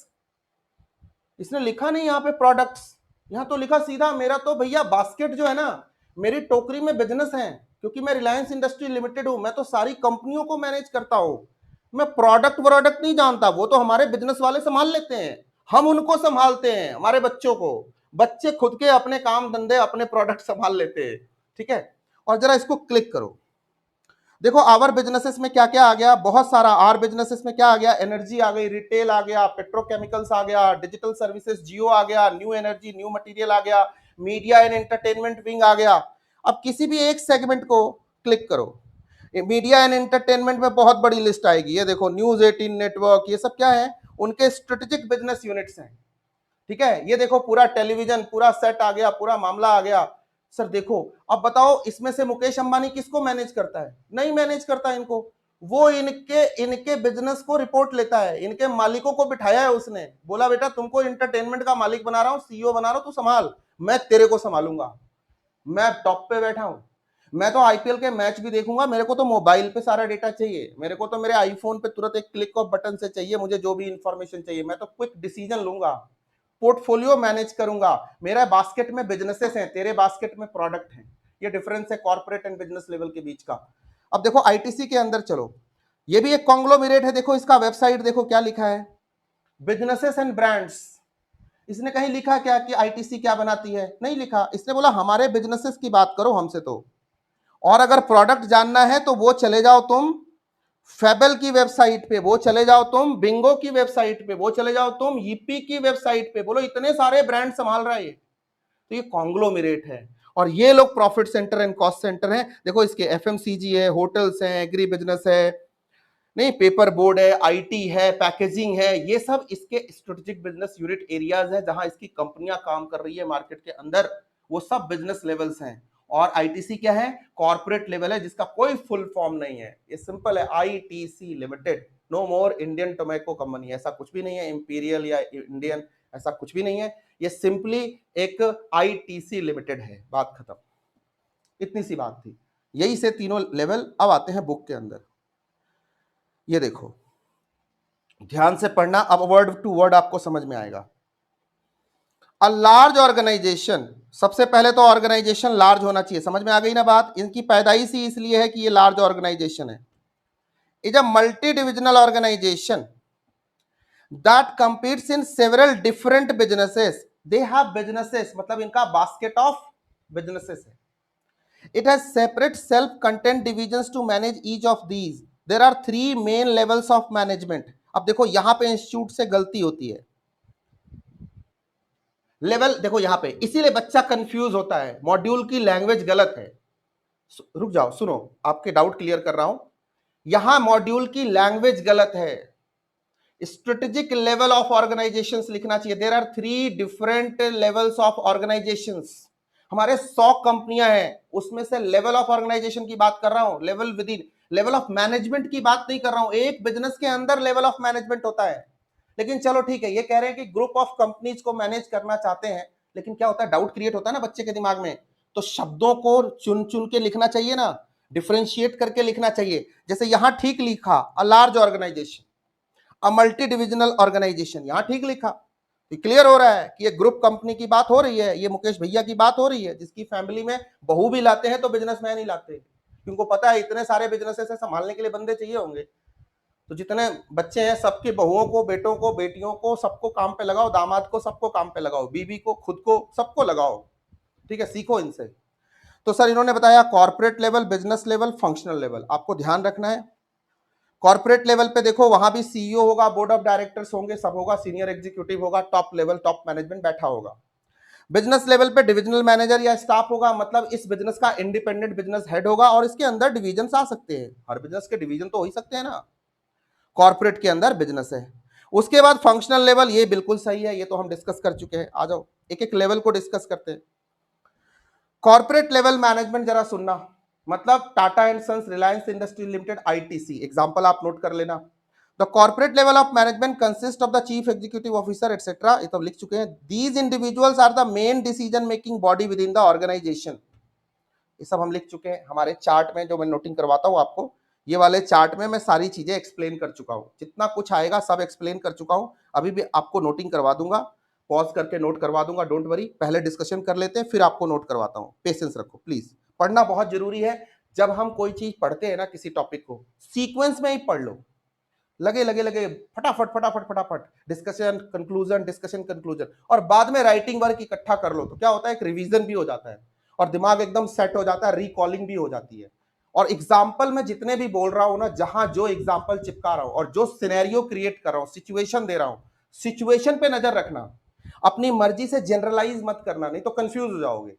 इसने लिखा नहीं यहां पे प्रोडक्ट्स, यहां तो लिखा सीधा मेरा तो भैया बास्केट जो है ना, मेरी टोकरी में बिजनेस है, क्योंकि मैं रिलायंस इंडस्ट्री लिमिटेड हूं, मैं तो सारी कंपनियों को मैनेज करता हूं। मैं प्रोडक्ट वोडक्ट नहीं जानता, वो तो हमारे बिजनेस वाले संभाल लेते हैं, हम उनको संभालते हैं, हमारे बच्चों को। बच्चे खुद के अपने काम धंधे अपने प्रोडक्ट संभाल लेते हैं, ठीक है। और जरा इसको क्लिक करो, देखो आवर बिजनेसेस में क्या क्या आ गया, बहुत सारा। आर बिजनेसेस में क्या आ गया, एनर्जी आ गई, रिटेल आ गया, पेट्रोकेमिकल्स आ गया, डिजिटल सर्विसेज जियो आ गया, न्यू एनर्जी न्यू मटेरियल आ गया, मीडिया एंड एंटरटेनमेंट विंग आ गया। अब किसी भी एक सेगमेंट को क्लिक करो, मीडिया एंड एंटरटेनमेंट में बहुत बड़ी लिस्ट आएगी। ये देखो न्यूज 18 नेटवर्क, ये सब क्या है, उनके स्ट्रेटेजिक बिजनेस यूनिट्स हैं, ठीक है। ये देखो पूरा टेलीविजन पूरा सेट आ गया, पूरा मामला आ गया। सर देखो, अब बताओ इसमें से मुकेश अंबानी किसको मैनेज करता है, नहीं मैनेज करता इनको, वो इनके इनके बिजनेस को रिपोर्ट लेता है, इनके मालिकों को बिठाया है उसने, बोला बेटा तुमको एंटरटेनमेंट का मालिक बना रहा हूं, सीईओ बना रहा हूं, तू संभाल, मैं तेरे को संभालूंगा, मैं टॉप पे बैठा हूं, मैं तो आईपीएल के मैच भी देखूंगा, मेरे को तो मोबाइल पे सारा डेटा चाहिए, मेरे को तो मेरे आईफोन पे तुरंत एक क्लिक ऑफ बटन से चाहिए, मुझे जो भी इंफॉर्मेशन चाहिए, मैं तो क्विक डिसीजन लूंगा, पोर्टफोलियो मैनेज करूंगा, मेरा बास्केट में बिजनेसेस हैं, तेरे बास्केट में प्रोडक्ट हैं। ये डिफरेंस है कॉर्पोरेट एंड बिजनेस लेवल के बीच का। अब देखो आईटीसी के अंदर चलो, ये भी एक कॉन्ग्लोमेरेट है, देखो इसका वेबसाइट देखो क्या लिखा है, बिजनेसेस एंड ब्रांड्स। इसने कहीं लिखा क्या कि आईटीसी क्या बनाती है, नहीं लिखा, इसने बोला हमारे बिजनेसेस की बात करो हमसे तो, और अगर प्रोडक्ट जानना है तो वो चले जाओ तुम फेबल की वेबसाइट पे, वो चले जाओ तुम बिंगो की वेबसाइट पे, वो चले जाओ तुम ईपी की वेबसाइट पे, बोलो इतने सारे ब्रांड संभाल रहा है ये, तो ये कॉन्ग्लोमेरेट है। और ये लोग profit centre and cost centre हैं। देखो इसके एफएमसीजी है, होटल्स हैं, एग्री बिजनेस है, नहीं पेपर बोर्ड है, आईटी है, पैकेजिंग है, ये सब इसके स्ट्रेटेजिक बिजनेस यूनिट एरियाज है जहां इसकी कंपनियां काम कर रही है मार्केट के अंदर, वो सब बिजनेस लेवल्स हैं। और आईटीसी क्या है, कॉर्पोरेट लेवल है जिसका कोई फुल फॉर्म नहीं है, ये सिंपल है, ITC limited, no more Indian tobacco company, ऐसा कुछ भी नहीं है, इंपीरियल या इंडियन ऐसा कुछ भी नहीं है, ये सिंपली एक आईटीसी लिमिटेड है, बात खत्म, इतनी सी बात थी। यही से तीनों लेवल। अब आते हैं बुक के अंदर, ये देखो ध्यान से पढ़ना, अब वर्ड टू वर्ड आपको समझ में आएगा। अ लार्ज ऑर्गेनाइजेशन, सबसे पहले तो ऑर्गेनाइजेशन लार्ज होना चाहिए, समझ में आ गई ना बात, इनकी पैदाइश ही इसलिए है कि ये लार्ज ऑर्गेनाइजेशन है। Is a multi divisional organisation that competes in several different businesses, they have businesses, मतलब इनका बास्केट ऑफ बिजनेसेस है। It has separate self content divisions to manage each of these, there are 3 main levels of management. अब देखो यहां पे institute से गलती होती है, लेवल देखो यहां पे, इसीलिए बच्चा कंफ्यूज होता है, मॉड्यूल की लैंग्वेज गलत है। रुक जाओ सुनो, आपके डाउट क्लियर कर रहा हूं, यहां मॉड्यूल की लैंग्वेज गलत है, स्ट्रेटेजिक लेवल ऑफ ऑर्गेनाइजेशंस लिखना चाहिए। There are 3 different levels of organisations, हमारे 100 कंपनियां हैं, उसमें से लेवल ऑफ ऑर्गेनाइजेशन की बात कर रहा हूं, level with in, level of management की बात नहीं कर रहा हूं। एक बिजनेस के अंदर लेवल ऑफ मैनेजमेंट होता है, लेकिन चलो ठीक है, ये कह रहे हैं कि ग्रुप ऑफ कंपनीज को मैनेज करना चाहते हैं, लेकिन क्या होता है, डाउट क्रिएट होता है ना बच्चे के दिमाग में, तो शब्दों को चुन चुन के लिखना चाहिए ना, डिफरेंशिएट करके लिखना चाहिए। जैसे यहां ठीक लिखा a large organisation, a multi divisional organisation, यहां ठीक लिखा, तो क्लियर हो रहा है कि ये ग्रुप कंपनी की बात हो रही है, ये मुकेश भैया की बात हो रही है, जिसकी फैमिली में बहू भी लाते हैं तो बिजनेसमैन ही लाते हैं, क्योंकि पता है इतने सारे बिजनेसेस है, संभालने के लिए बंदे चाहिए होंगे, तो जितने बच्चे हैं सबके बहुओं को, बेटों को, बेटियों को, सबको काम पे लगाओ, दामाद को सबको काम पे लगाओ, बीवी को, खुद को, सबको लगाओ, ठीक है, सीखो इनसे। तो सर इन्होंने बताया corporate level, business level, functional level, आपको ध्यान रखना है। कॉर्पोरेट लेवल पे देखो वहां भी सीईओ होगा, बोर्ड ऑफ डायरेक्टर्स होंगे, सब होगा, सीनियर एग्जीक्यूटिव होगा, टॉप लेवल टॉप मैनेजमेंट बैठा होगा। बिजनेस लेवल पे डिविजनल मैनेजर या स्टाफ होगा, मतलब इस बिजनेस का इंडिपेंडेंट बिजनेस हेड होगा, और इसके अंदर डिवीजन आ सकते हैं, हर बिजनेस के डिवीजन तो हो ही सकते हैं ना, कॉर्पोरेट के अंदर बिजनेस है। उसके बाद फंक्शनल लेवल, ये बिल्कुल सही है, ये तो हम डिस्कस कर चुके हैं। आ जाओ एक एक लेवल को डिस्कस करते हैं। कॉर्पोरेट लेवल मैनेजमेंट जरा सुनना, मतलब Tata and sons, Reliance industry limited, ITC, example आप नोट कर लेना। The corporate level of management consist of the chief executive officer etcetera, ये तो लिख चुके हैं। These individuals are the main decision making body within the organisation, ये सब हम लिख चुके हैं हमारे चार्ट में, जो मैं नोटिंग करवाता हूं आपको, ये वाले चार्ट में मैं सारी चीजें एक्सप्लेन कर चुका हूं, जितना कुछ आएगा सब एक्सप्लेन कर चुका हूं। अभी भी आपको नोटिंग करवा दूंगा, पॉज करके नोट करवा दूंगा, डोंट वरी। पहले डिस्कशन कर लेते हैं, फिर आपको नोट करवाता हूं, पेशेंस रखो प्लीज। पढ़ना बहुत जरूरी है। जब हम कोई चीज पढ़ते हैं ना, किसी टॉपिक को सीक्वेंस में ही पढ़ लो, लगे लगे लगे, फटाफट फटाफट फटाफट, डिस्कशन कंक्लूजन, डिस्कशन कंक्लूजन, और बाद में राइटिंग वर्क इकट्ठा कर लो, तो क्या होता है, एक रिवीजन भी हो जाता है और दिमाग एकदम सेट हो जाता है, रिकॉलिंग भी हो जाती है। और एग्जाम्पल में जितने भी बोल रहा हूं ना, जहां जो एग्जाम्पल चिपका रहा हूं और जो सिनेरियो क्रिएट कर रहा हूं, सिचुएशन दे रहा हूं, सिचुएशन पे नजर रखना, अपनी मर्जी से जनरलाइज मत करना, नहीं तो कंफ्यूज हो जाओगे।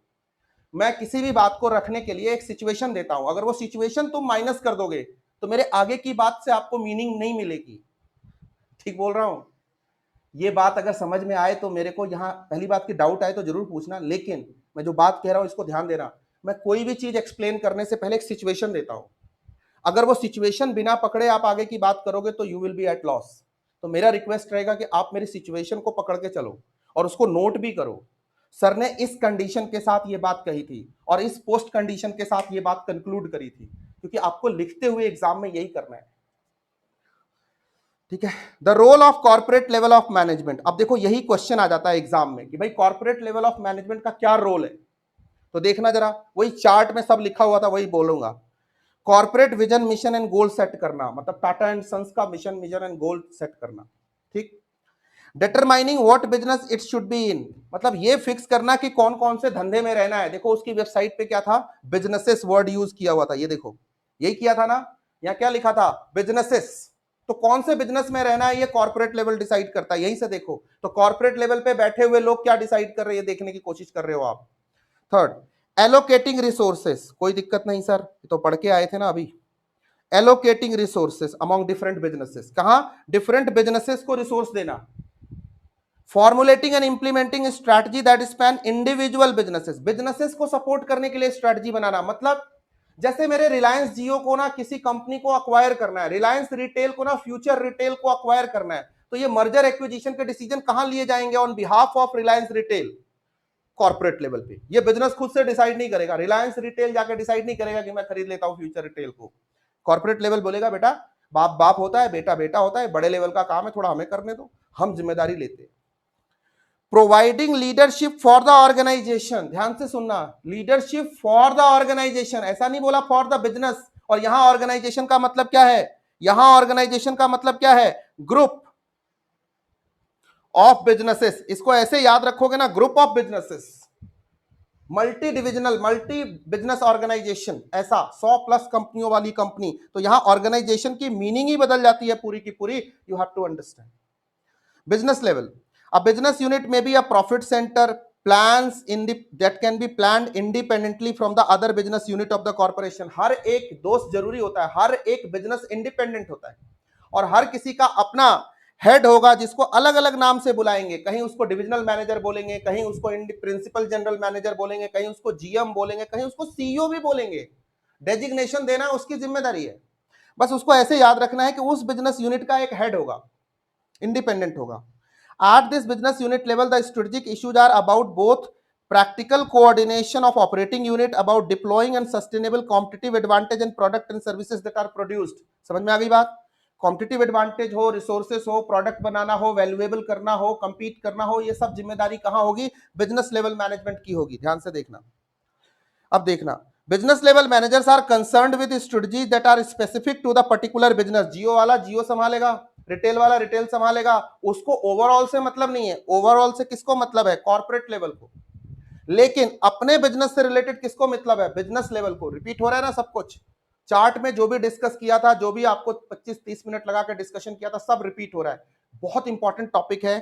मैं किसी भी बात को रखने के लिए एक सिचुएशन देता हूं, अगर वो सिचुएशन तुम माइनस कर दोगे तो मेरे आगे की बात से आपको मीनिंग नहीं मिलेगी। ठीक बोल रहा हूं? ये बात अगर समझ में आए तो मेरे को यहां पहली बात की डाउट आए तो जरूर पूछना, लेकिन मैं जो बात कह रहा हूं इसको ध्यान देना। मैं कोई भी चीज एक्सप्लेन करने से पहले एक सिचुएशन देता हूं, अगर वो सिचुएशन बिना पकड़े आप आगे की बात करोगे तो you will be at loss. तो मेरा रिक्वेस्ट रहेगा कि आप मेरी सिचुएशन को पकड़ के चलो और उसको नोट भी करो। सर ने इस कंडीशन के साथ ये बात कही थी और इस पोस्ट कंडीशन के साथ ये बात कंक्लूड करी थी, क्योंकि आपको लिखते हुए एग्जाम में यही करना है। ठीक है, the role of corporate level of management. अब देखो यही क्वेश्चन आ जाता है एग्जाम में कि भाई कॉर्पोरेट लेवल ऑफ मैनेजमेंट का क्या रोल है, तो देखना जरा, वही चार्ट में सब लिखा हुआ था वही बोलूंगा। Corporate vision, mission and goal set करना, मतलब टाटा एंड सन्स का mission, vision and goal set करना। ठीक। Determining what business it should be in, मतलब ये फिक्स करना कि कौन कौन से धंधे में रहना है। देखो उसकी वेबसाइट पे क्या था, बिजनेसेस वर्ड यूज किया हुआ था, ये देखो यही किया था ना, या क्या लिखा था, बिजनेसेस। तो कौन से बिजनेस में रहना है ये कॉर्पोरेट लेवल डिसाइड करता है, यहीं से देखो। तो कॉर्पोरेट लेवल पे बैठे हुए लोग क्या डिसाइड कर रहे हैं, देखने की कोशिश कर रहे हो आप। थर्ड, एलोकेटिंग रिसोर्सेस, कोई दिक्कत नहीं सर, तो पढ़ के आए थे ना अभी। Allocating resources among different businesses, कहां, डिफरेंट बिजनेसेस को रिसोर्स देना। Formulating and implementing strategy that span individual businesses, businesses को सपोर्ट करने के लिए स्ट्रैटेजी बनाना। मतलब जैसे मेरे रिलायंस जियो को ना किसी कंपनी को अक्वायर करना है, रिलायंस रिटेल को ना फ्यूचर रिटेल को अक्वायर करना है, तो ये मर्जर एक्विजिशन के डिसीजन कहां लिए जाएंगे, on behalf of Reliance retail, corporate level पे। ये बिजनेस खुद से डिसाइड नहीं करेगा, रिलायंस रिटेल जाकर डिसाइड नहीं करेगा कि मैं खरीद लेता हूं फ्यूचर रिटेल को। कॉर्पोरेट लेवल बोलेगा बेटा बाप बाप होता है, बेटा बेटा होता है, बड़े लेवल का काम है, थोड़ा हमें करने दो, हम जिम्मेदारी लेते हैं। Providing leadership for the organisation, ध्यान से सुनना, लीडरशिप फॉर द ऑर्गेनाइजेशन, ऐसा नहीं बोला फॉर द बिजनेस। और यहां ऑर्गेनाइजेशन का मतलब क्या है, यहां ऑर्गेनाइजेशन का मतलब क्या है, ग्रुप ऑफ बिजनेसेस, इसको ऐसे याद रखोगे ना, group of businesses, multi divisional, multi business organisation, ऐसा 100+ कंपनियों वाली कंपनी। तो यहां ऑर्गेनाइजेशन की मीनिंग ही बदल जाती है पूरी की पूरी, you have to understand. Business level, a business unit may be a profit center, plans in the that can be planned independently from the other business unit of the corporation। हर एक दोस्त जरूरी होता है, हर एक बिजनेस इंडिपेंडेंट होता है और हर किसी का अपना हेड होगा जिसको अलग अलग नाम से बुलाएंगे, कहीं उसको डिविजनल मैनेजर बोलेंगे, कहीं उसको प्रिंसिपल जनरल मैनेजर बोलेंगे, कहीं उसको जीएम बोलेंगे, कहीं उसको सीईओ भी बोलेंगे। डेजिग्नेशन देना उसकी जिम्मेदारी है, बस उसको ऐसे याद रखना है कि उस बिजनेस यूनिट का एक हेड होगा, इंडिपेंडेंट होगा। At this business unit level, the strategic issues are about both practical coordination of operating unit, about deploying and sustainable competitive advantage and product and services that are produced। समझ में आ गई बात? Competitive advantage हो, resources हो, product बनाना हो, valuable करना हो, कंपीट करना हो, ये सब जिम्मेदारी कहां होगी, बिजनेस लेवल मैनेजमेंट की होगी। ध्यान से देखना। अब देखना, business level managers are concerned with strategies that are specific to the particular business. Jio वाला जियो संभालेगा, रिटेल वाला रिटेल संभालेगा, उसको ओवरऑल से मतलब नहीं है। ओवरऑल से किसको मतलब है, कॉर्पोरेट लेवल को। लेकिन अपने बिजनेस से रिलेटेड किसको मतलब है, बिजनेस लेवल को। रिपीट हो रहा है ना सब कुछ, चार्ट में जो भी डिस्कस किया था, जो भी आपको 25-30 मिनट लगा कर डिस्कशन किया था, सब रिपीट हो रहा है। बहुत इंपॉर्टेंट टॉपिक है,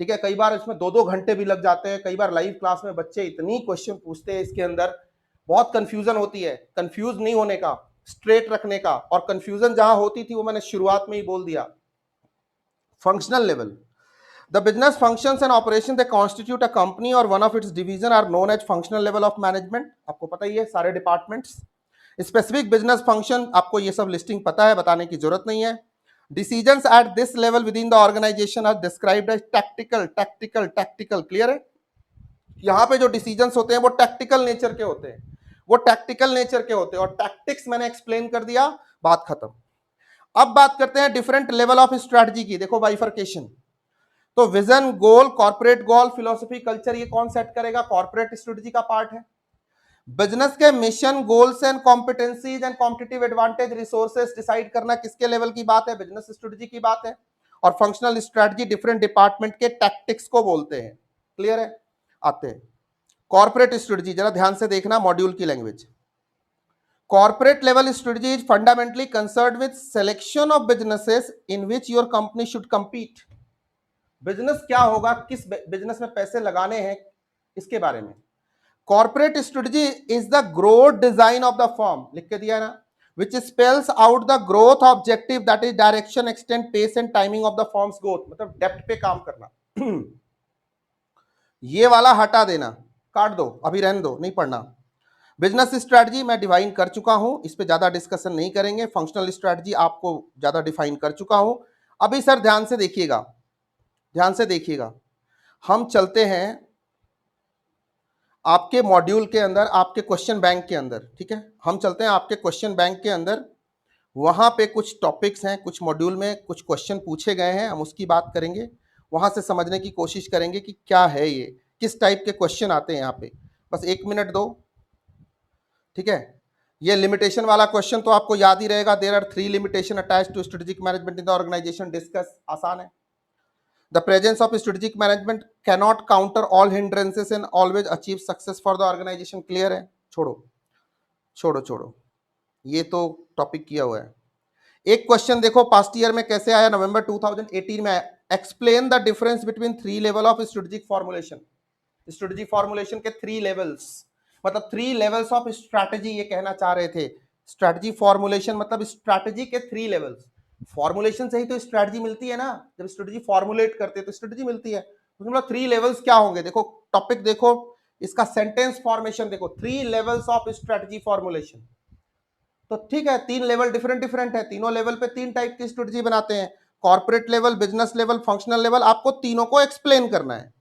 ठीक है। कई बार इसमें 2-2 घंटे भी लग जाते हैं, कई बार लाइव क्लास में बच्चे इतनी क्वेश्चन पूछते हैं इसके अंदर, बहुत कंफ्यूजन होती है। कंफ्यूज नहीं होने का, स्ट्रेट रखने का, और कंफ्यूजन जहां होती थी वो मैंने शुरुआत में ही बोल दिया, functional level, the business functions and operations they constitute a company or one of its division are known as functional level of management. आपको पता ही है सारे डिपार्टमेंट्स. स्पेसिफिक बिजनेस फंक्शन आपको ये सब लिस्टिंग पता है, बताने की जरूरत नहीं है. Decisions at this level within the organisation are described as tactical. Clear है? यहां पे जो डिसीजंस होते हैं वो टैक्टिकल नेचर के होते हैं, और टैक्टिक्स मैंने एक्सप्लेन कर दिया, बात खत्म. अब बात करते हैं डिफरेंट लेवल ऑफ स्ट्रेटजी की. देखो बाइफर्केशन. तो विजन, गोल, कॉर्पोरेट गोल, फिलॉसफी, कल्चर, ये कौन सेट करेगा? कॉर्पोरेट स्ट्रेटजी का पार्ट है. बिजनेस के mission, goals and competencies and competitive advantage, resources decide करना किसके लेवल की बात है? बिजनेस स्ट्रेटजी की बात है. और फंक्शनल स्ट्रेटजी डिफरेंट डिपार्टमेंट के टैक्टिक्स को बोलते हैं. क्लियर है? आते हैं कॉर्पोरेट स्ट्रेटजी. जरा ध्यान से देखना मॉड्यूल की language. Corporate level strategy is fundamentally concerned with selection of businesses in which your company should compete. Business क्या होगा, किस बिजनेस में पैसे लगाने हैं, इसके बारे में. Corporate strategy is the growth design of the firm, लिख के दिया ना, which spells out the growth objective that is direction, extent, pace and timing of the firm's growth. मतलब डेप्थ पे काम करना. ये वाला हटा देना, काट दो, अभी रहने दो, नहीं पढ़ना. बिजनेस स्ट्रेटजी मैं डिफाइन कर चुका हूं, इस पे ज्यादा डिस्कशन नहीं करेंगे. फंक्शनल स्ट्रेटजी आपको ज्यादा डिफाइन कर चुका हूं. अभी सर ध्यान से देखिएगा, हम चलते हैं आपके मॉड्यूल के अंदर, आपके क्वेश्चन बैंक के अंदर. ठीक है, हम चलते हैं आपके क्वेश्चन बैंक के अंदर. वहां पे कुछ टॉपिक्स हैं, कुछ मॉड्यूल में कुछ क्वेश्चन पूछे गए हैं, हम उसकी बात करेंगे. वहां से समझने की कोशिश करेंगे कि क्या है ये, किस टाइप के क्वेश्चन आते हैं यहाँ पे. बस 1 मिनट दो. ठीक है, ये लिमिटेशन वाला क्वेश्चन तो आपको याद ही रहेगा. There are 3 limitation attached to strategic management in the organisation. Discuss, आसान है. The presence of strategic management cannot counter all hindrances and always achieve success for the organization. Clear है? छोड़ो, ये तो टॉपिक किया हुआ है. एक क्वेश्चन देखो पास्ट ईयर में कैसे आया, नवंबर 2018 में. Explain the difference between 3 level of strategic formulation. Strategic formulation के 3 लेवल्स, मतलब 3 लेवल्स ऑफ स्ट्रैटेजी, ये कहना चाह रहे थे. स्ट्रैटेजी फॉर्मुलेशन मतलब स्ट्रैटेजी के 3 लेवल्स. फॉर्मुलेशन से ही तो स्ट्रैटेजी मिलती है ना, जब स्ट्रैटेजी फॉर्मुलेट करते हैं तो स्ट्रैटेजी मिलती है. तो मतलब 3 लेवल्स क्या होंगे? देखो टॉपिक देखो, इसका सेंटेंस फॉर्मेशन देखो, 3 लेवल्स ऑफ स्ट्रैटेजी फॉर्मुलेशन. तो ठीक है, 3 लेवल डिफरेंट है. तीनों लेवल पे 3 टाइप की स्ट्रैटेजी बनाते हैं. Corporate level, business level, functional level. आपको तीनों को एक्सप्लेन करना है.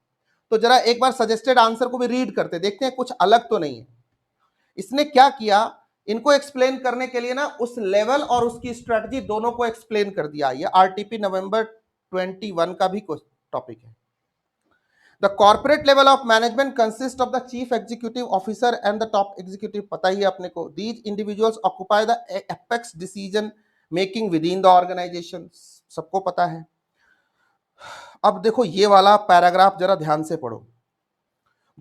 तो जरा एक बार सजेस्टेड आंसर को भी रीड करते, देखते हैं कुछ अलग तो नहीं है. इसने क्या किया, इनको एक्सप्लेन करने के लिए ना उस लेवल और उसकी स्ट्रेटजी दोनों को एक्सप्लेन कर दिया. ये आरटीपी नवंबर 21 का भी टॉपिक है. The corporate level of management consist of the chief executive officer and the top executive. पता ही है अपने को. These individuals occupy the apex decision making within the organisation. सबको पता है. अब देखो ये वाला पैराग्राफ जरा ध्यान से पढ़ो.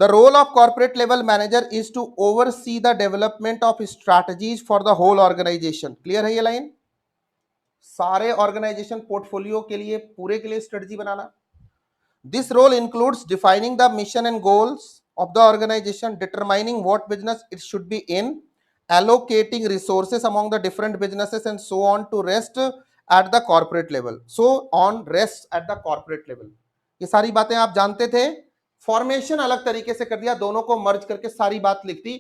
The role of corporate level manager is to oversee the development of strategies for the whole organization. Clear है ये लाइन? सारे ऑर्गेनाइजेशन पोर्टफोलियो के लिए, पूरे के लिए strategy banana. This role includes defining the mission and goals of the organization, determining what business it should be in, allocating resources among the different businesses and so on to rest at the corporate level. ये सारी बातें आप जानते थे. Formation अलग तरीके से कर दिया, दोनों को मर्ज करके सारी बात लिख दी.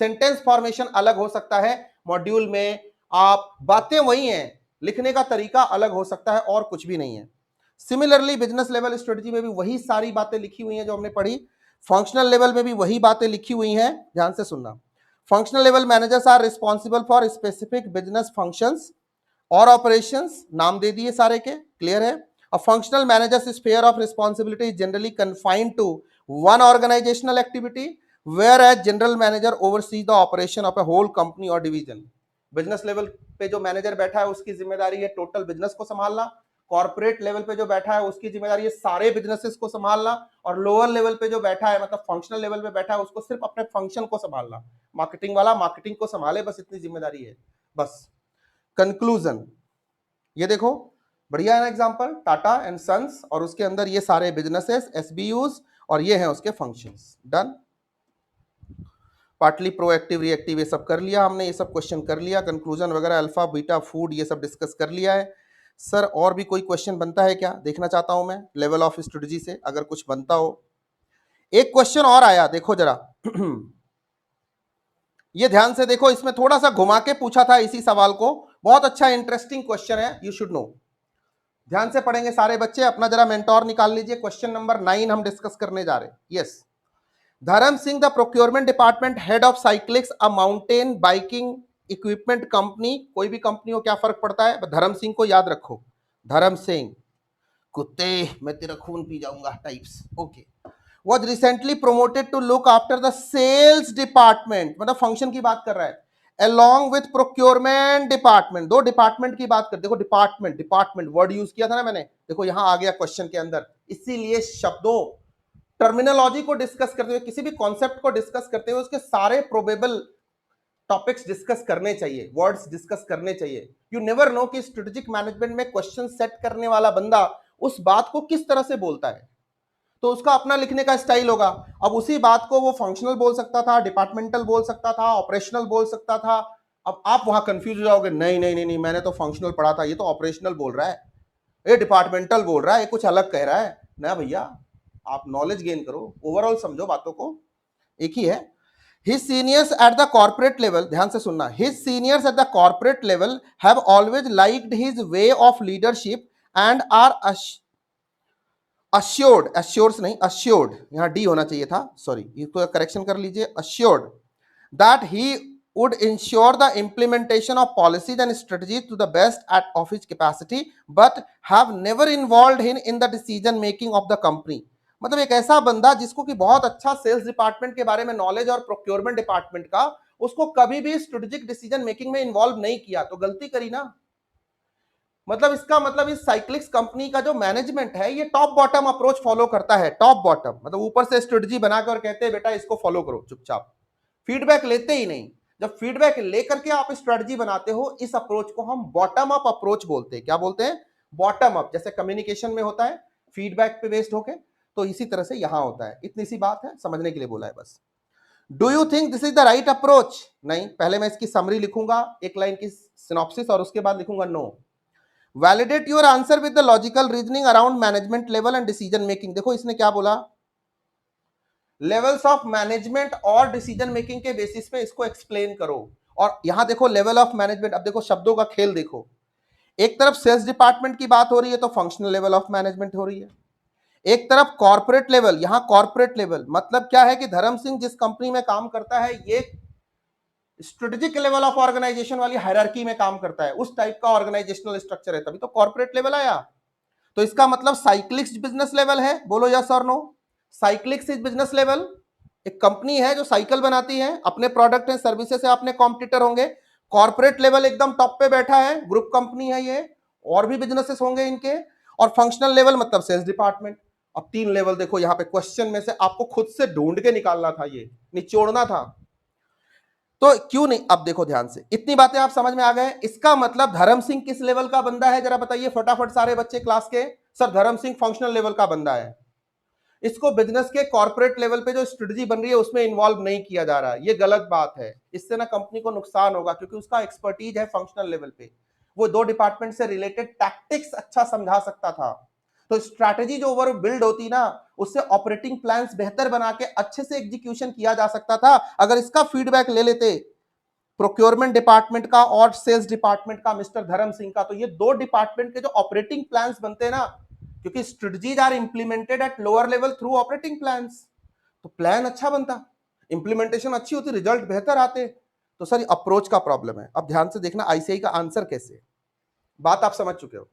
सेंटेंस फॉर्मेशन अलग हो सकता है मॉड्यूल में, आप बातें वही हैं, लिखने का तरीका अलग हो सकता है, और कुछ भी नहीं है. सिमिलरली बिजनेस लेवल स्ट्रेटजी में भी वही सारी बातें लिखी हुई हैं जो हमने पढ़ी. फंक्शनल लेवल में भी वही बातें लिखी हुई हैं, ध्यान से सुनना. Functional level managers are responsible for specific business functions और ऑपरेशंस. नाम दे दिए सारे के. क्लियर है? A functional manager's sphere of responsibility is generally confined to one organizational activity, whereas general manager oversees the operation of a whole company or division. Business level पे जो manager बैठा है उसकी जिम्मेदारी है टोटल बिजनेस को संभालना. कॉर्पोरेट लेवल पे जो बैठा है उसकी जिम्मेदारी है सारे बिजनेसेस को संभालना. और लोअर लेवल पे जो बैठा है, मतलब फंक्शनल लेवल पे बैठा है, उसको सिर्फ अपने फंक्शन को संभालना. मार्केटिंग वाला मार्केटिंग को संभाले, बस इतनी जिम्मेदारी है. बस कंक्लूजन ये देखो, बढ़िया है ना एग्जांपल. टाटा एंड सन्स, और उसके अंदर ये सारे बिजनेसेस, एसबीयूज, और ये हैं उसके functions. Done. Partly proactive, reactive, ये सब कर लिया हमने, ये सब क्वेश्चन कर लिया. कंक्लूजन वगैरह, अल्फा बीटा फूड, ये सब डिस्कस कर लिया है. सर और भी कोई क्वेश्चन बनता है क्या, देखना चाहता हूं मैं लेवल ऑफ स्ट्रेटजी से, अगर कुछ बनता हो। एक क्वेश्चन और आया, देखो जरा ये ध्यान से देखो, इसमें थोड़ा सा घुमा के पूछा था इसी सवाल को, बहुत अच्छा इंटरेस्टिंग क्वेश्चन है, यू शुड नो। ध्यान से पढ़ेंगे सारे बच्चे, अपना जरा मेंटोर निकाल लीजिए। क्वेश्चन नंबर 9 हम डिस्कस करने जा रहे हैं। Yes, Dharam Singh the procurement department head of Cyclix a mountain biking equipment company, कोई भी कंपनी हो क्या फर्क पड़ता है, धर्म सिंह को याद रखो। धर्म सिंह, कुत्ते मैं तेरा खून पी जाऊंगा types, okay. was recently promoted to look after the sales department, मतलब फंक्शन की बात कर रहा है, along with procurement department, दो डिपार्टमेंट की बात कर, देखो डिपार्टमेंट डिपार्टमेंट वर्ड यूज किया था ना मैंने, देखो यहां आ गया क्वेश्चन के अंदर। इसीलिए शब्दों टर्मिनोलॉजी को डिस्कस करते हुए, किसी भी कॉन्सेप्ट को डिस्कस करते हुए उसके सारे प्रोबेबल टॉपिक्स डिस्कस करने चाहिए, वर्ड्स डिस्कस करने चाहिए। यू नेवर नो कि स्ट्रेटेजिक मैनेजमेंट में क्वेश्चन सेट करने वाला बंदा उस बात को किस तरह से बोलता है, तो उसका अपना लिखने का स्टाइल होगा। अब उसी बात को वो फंक्शनल बोल सकता था, डिपार्टमेंटल बोल सकता था, ऑपरेशनल बोल सकता था। अब आप वहां कंफ्यूज हो जाओगे, नहीं नहीं नहीं नहीं, मैंने तो फंक्शनल पढ़ा था, ये तो ऑपरेशनल बोल रहा है, ये डिपार्टमेंटल बोल रहा है, ये कुछ अलग कह रहा है ना भैया। आप नॉलेज गेन करो, ओवरऑल समझो बातों को, एक ही है। His seniors at the corporate level, ध्यान से सुनना, his seniors at the corporate level have always liked his way of leadership and are assured, assured नहीं assured, यहां डी होना चाहिए था, सॉरी, इसको करेक्शन कर लीजिए, assured that he would ensure the implementation of policies and strategies to the best of his capacity but have never involved him in the decision making of the company। मतलब एक ऐसा बंदा जिसको कि बहुत अच्छा सेल्स डिपार्टमेंट के बारे में नॉलेज और प्रोक्योरमेंट डिपार्टमेंट का, उसको कभी भी स्ट्रेटेजिक डिसीजन मेकिंग में इन्वॉल्व नहीं किया, तो गलती करी ना। मतलब इसका मतलब इस साइक्लिक्स कंपनी का जो मैनेजमेंट है ये टॉप बॉटम अप्रोच फॉलो करता है। टॉप बॉटम मतलब ऊपर से स्ट्रेटजी बनाकर और कहते हैं बेटा इसको फॉलो करो चुपचाप, फीडबैक लेते ही नहीं। जब फीडबैक लेकर के आप स्ट्रेटजी बनाते हो, इस अप्रोच को हम बॉटम अप अप्रोच बोलते हैं। क्या बोलते हैं? Bottom up. जैसे कम्युनिकेशन में होता है फीडबैक पे बेस्ड होके, तो इसी तरह से यहां होता है। इतनी सी बात है, समझने के लिए बोला है बस। Do you think this is the right approach? नहीं, पहले मैं इसकी समरी लिखूंगा, एक लाइन की सिनॉप्सिस, और उसके बाद लिखूंगा no. Validate your answer with the logical reasoning around management level and decision making. देखो इसने क्या बोला, लेवल्स ऑफ मैनेजमेंट और डिसीजन मेकिंग के बेसिस पे इसको एक्सप्लेन करो। और यहां देखो लेवल ऑफ मैनेजमेंट, अब देखो शब्दों का खेल देखो, एक तरफ सेल्स डिपार्टमेंट की बात हो रही है तो फंक्शनल लेवल ऑफ मैनेजमेंट हो रही है, एक तरफ कॉर्पोरेट लेवल, यहां कॉर्पोरेट लेवल मतलब क्या है कि धर्म सिंह जिस कंपनी में काम करता है ये स्ट्रेटेजिक लेवल ऑफ ऑर्गेनाइजेशन वाली हायरार्की में काम करता है, उस टाइप का ऑर्गेनाइजेशनल स्ट्रक्चर है, तभी तो कॉर्पोरेट लेवल आया। तो इसका मतलब साइक्लिक्स बिजनेस लेवल है, बोलो यस और नो। साइक्लिक्स इज बिजनेस लेवल, एक कंपनी है जो साइकिल बनाती है, अपने प्रोडक्ट एंड सर्विसेज से अपने कॉम्पिटिटर होंगे। कॉर्पोरेट लेवल एकदम टॉप पे बैठा है, ग्रुप कंपनी है ये, और भी बिजनेसेस होंगे इनके। और फंक्शनल लेवल मतलब सेल्स डिपार्टमेंट। अब 3 लेवल देखो यहां पे, क्वेश्चन में से आपको खुद से ढूंढ के निकालना था, ये निचोड़ना था, तो क्यों नहीं। अब देखो ध्यान से, इतनी बातें आप समझ में आ गए। इसका मतलब धर्म सिंह किस लेवल का बंदा है, जरा बताइए फटाफट सारे बच्चे क्लास के। सर धर्म सिंह फंक्शनल लेवल का बंदा है, इसको बिजनेस के कॉर्पोरेट लेवल पे जो स्ट्रेटजी बन रही है उसमें इन्वॉल्व नहीं किया जा रहा है, ये गलत बात है। इससे ना कंपनी को नुकसान होगा, क्योंकि उसका एक्सपर्टीज है फंक्शनल लेवल पे, वो 2 डिपार्टमेंट से रिलेटेड टैक्टिक्स अच्छा समझा सकता था। तो स्ट्रैटेजी जो ओवर बिल्ड होती ना, उससे ऑपरेटिंग प्लान्स बेहतर बना के अच्छे से एग्जीक्यूशन किया जा सकता था, अगर इसका फीडबैक ले लेते प्रोक्योरमेंट डिपार्टमेंट का और सेल्स डिपार्टमेंट का, मिस्टर धर्म सिंह का। तो ये 2 डिपार्टमेंट के जो ऑपरेटिंग प्लान्स बनते हैं ना, क्योंकि strategies are implemented at lower level through operating plans, तो प्लान अच्छा बनता, इंप्लीमेंटेशन अच्छी होती, रिजल्ट बेहतर आते। तो सर अप्रोच का प्रॉब्लम है। अब ध्यान से देखना आईसीआई का आंसर कैसे, बात आप समझ चुके हो।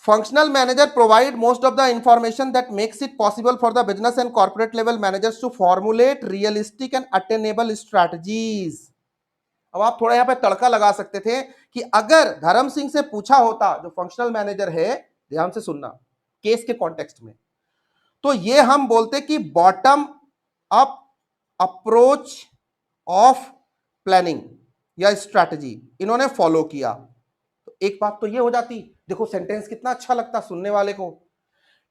Functional manager provide most of the information that makes it possible for the business and corporate level managers to formulate realistic and attainable strategies। अब आप थोड़ा यहां पे तड़का लगा सकते थे कि अगर धर्म सिंह से पूछा होता, जो फंक्शनल मैनेजर है, ध्यान से सुनना केस के कॉन्टेक्स्ट में, तो ये हम बोलते कि bottom up approach of planning या स्ट्रैटेजी इन्होंने फॉलो किया, तो एक बात तो ये हो जाती। देखो सेंटेंस कितना अच्छा लगता सुनने वाले को।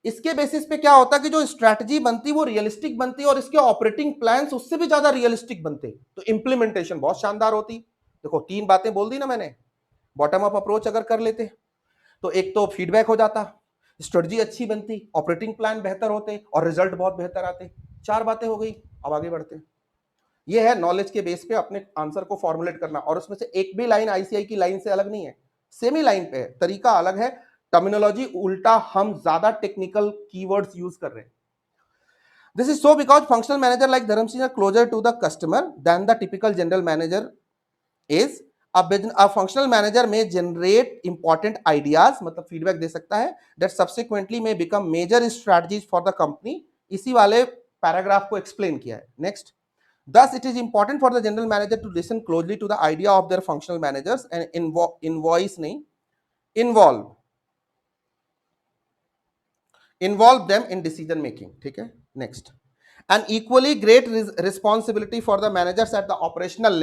इसके बेसिस पे क्या होता कि जो स्ट्रैटेजी बनती वो रियलिस्टिक बनती, और इसके ऑपरेटिंग प्लान्स उससे भी ज्यादा रियलिस्टिक बनते, तो इंप्लीमेंटेशन बहुत शानदार होती। देखो 3 बातें बोल दी ना मैंने, बॉटम अप अप्रोच अगर कर लेते, तो एक तो फीडबैक हो जाता, स्ट्रेटजी अच्छी बनती, ऑपरेटिंग प्लान बेहतर होते और रिजल्ट बहुत बेहतर आते। 4 बातें हो गई। अब आगे बढ़ते हैं। ये है नॉलेज के बेस पे अपने आंसर को फॉर्मुलेट करना, और उसमें से एक भी लाइन आईसीआई की लाइन से अलग नहीं है, सेम ही लाइन पे है, तरीका अलग है, टर्मिनोलॉजी उल्टा, हम ज्यादा टेक्निकल कीवर्ड्स यूज कर रहे हैं। This is so because functional manager like Dharam Singh are closer to the customer than the typical general manager is. A functional manager may generate important ideas, मतलब feedback दे सकता है, that subsequently may become major strategies for the company. इसी वाले paragraph को explain किया है। Next, thus it is important for the general manager to listen closely to the idea of their functional managers and involve them in decision making. ठीक है, next, an equally great responsibility for the managers at the operational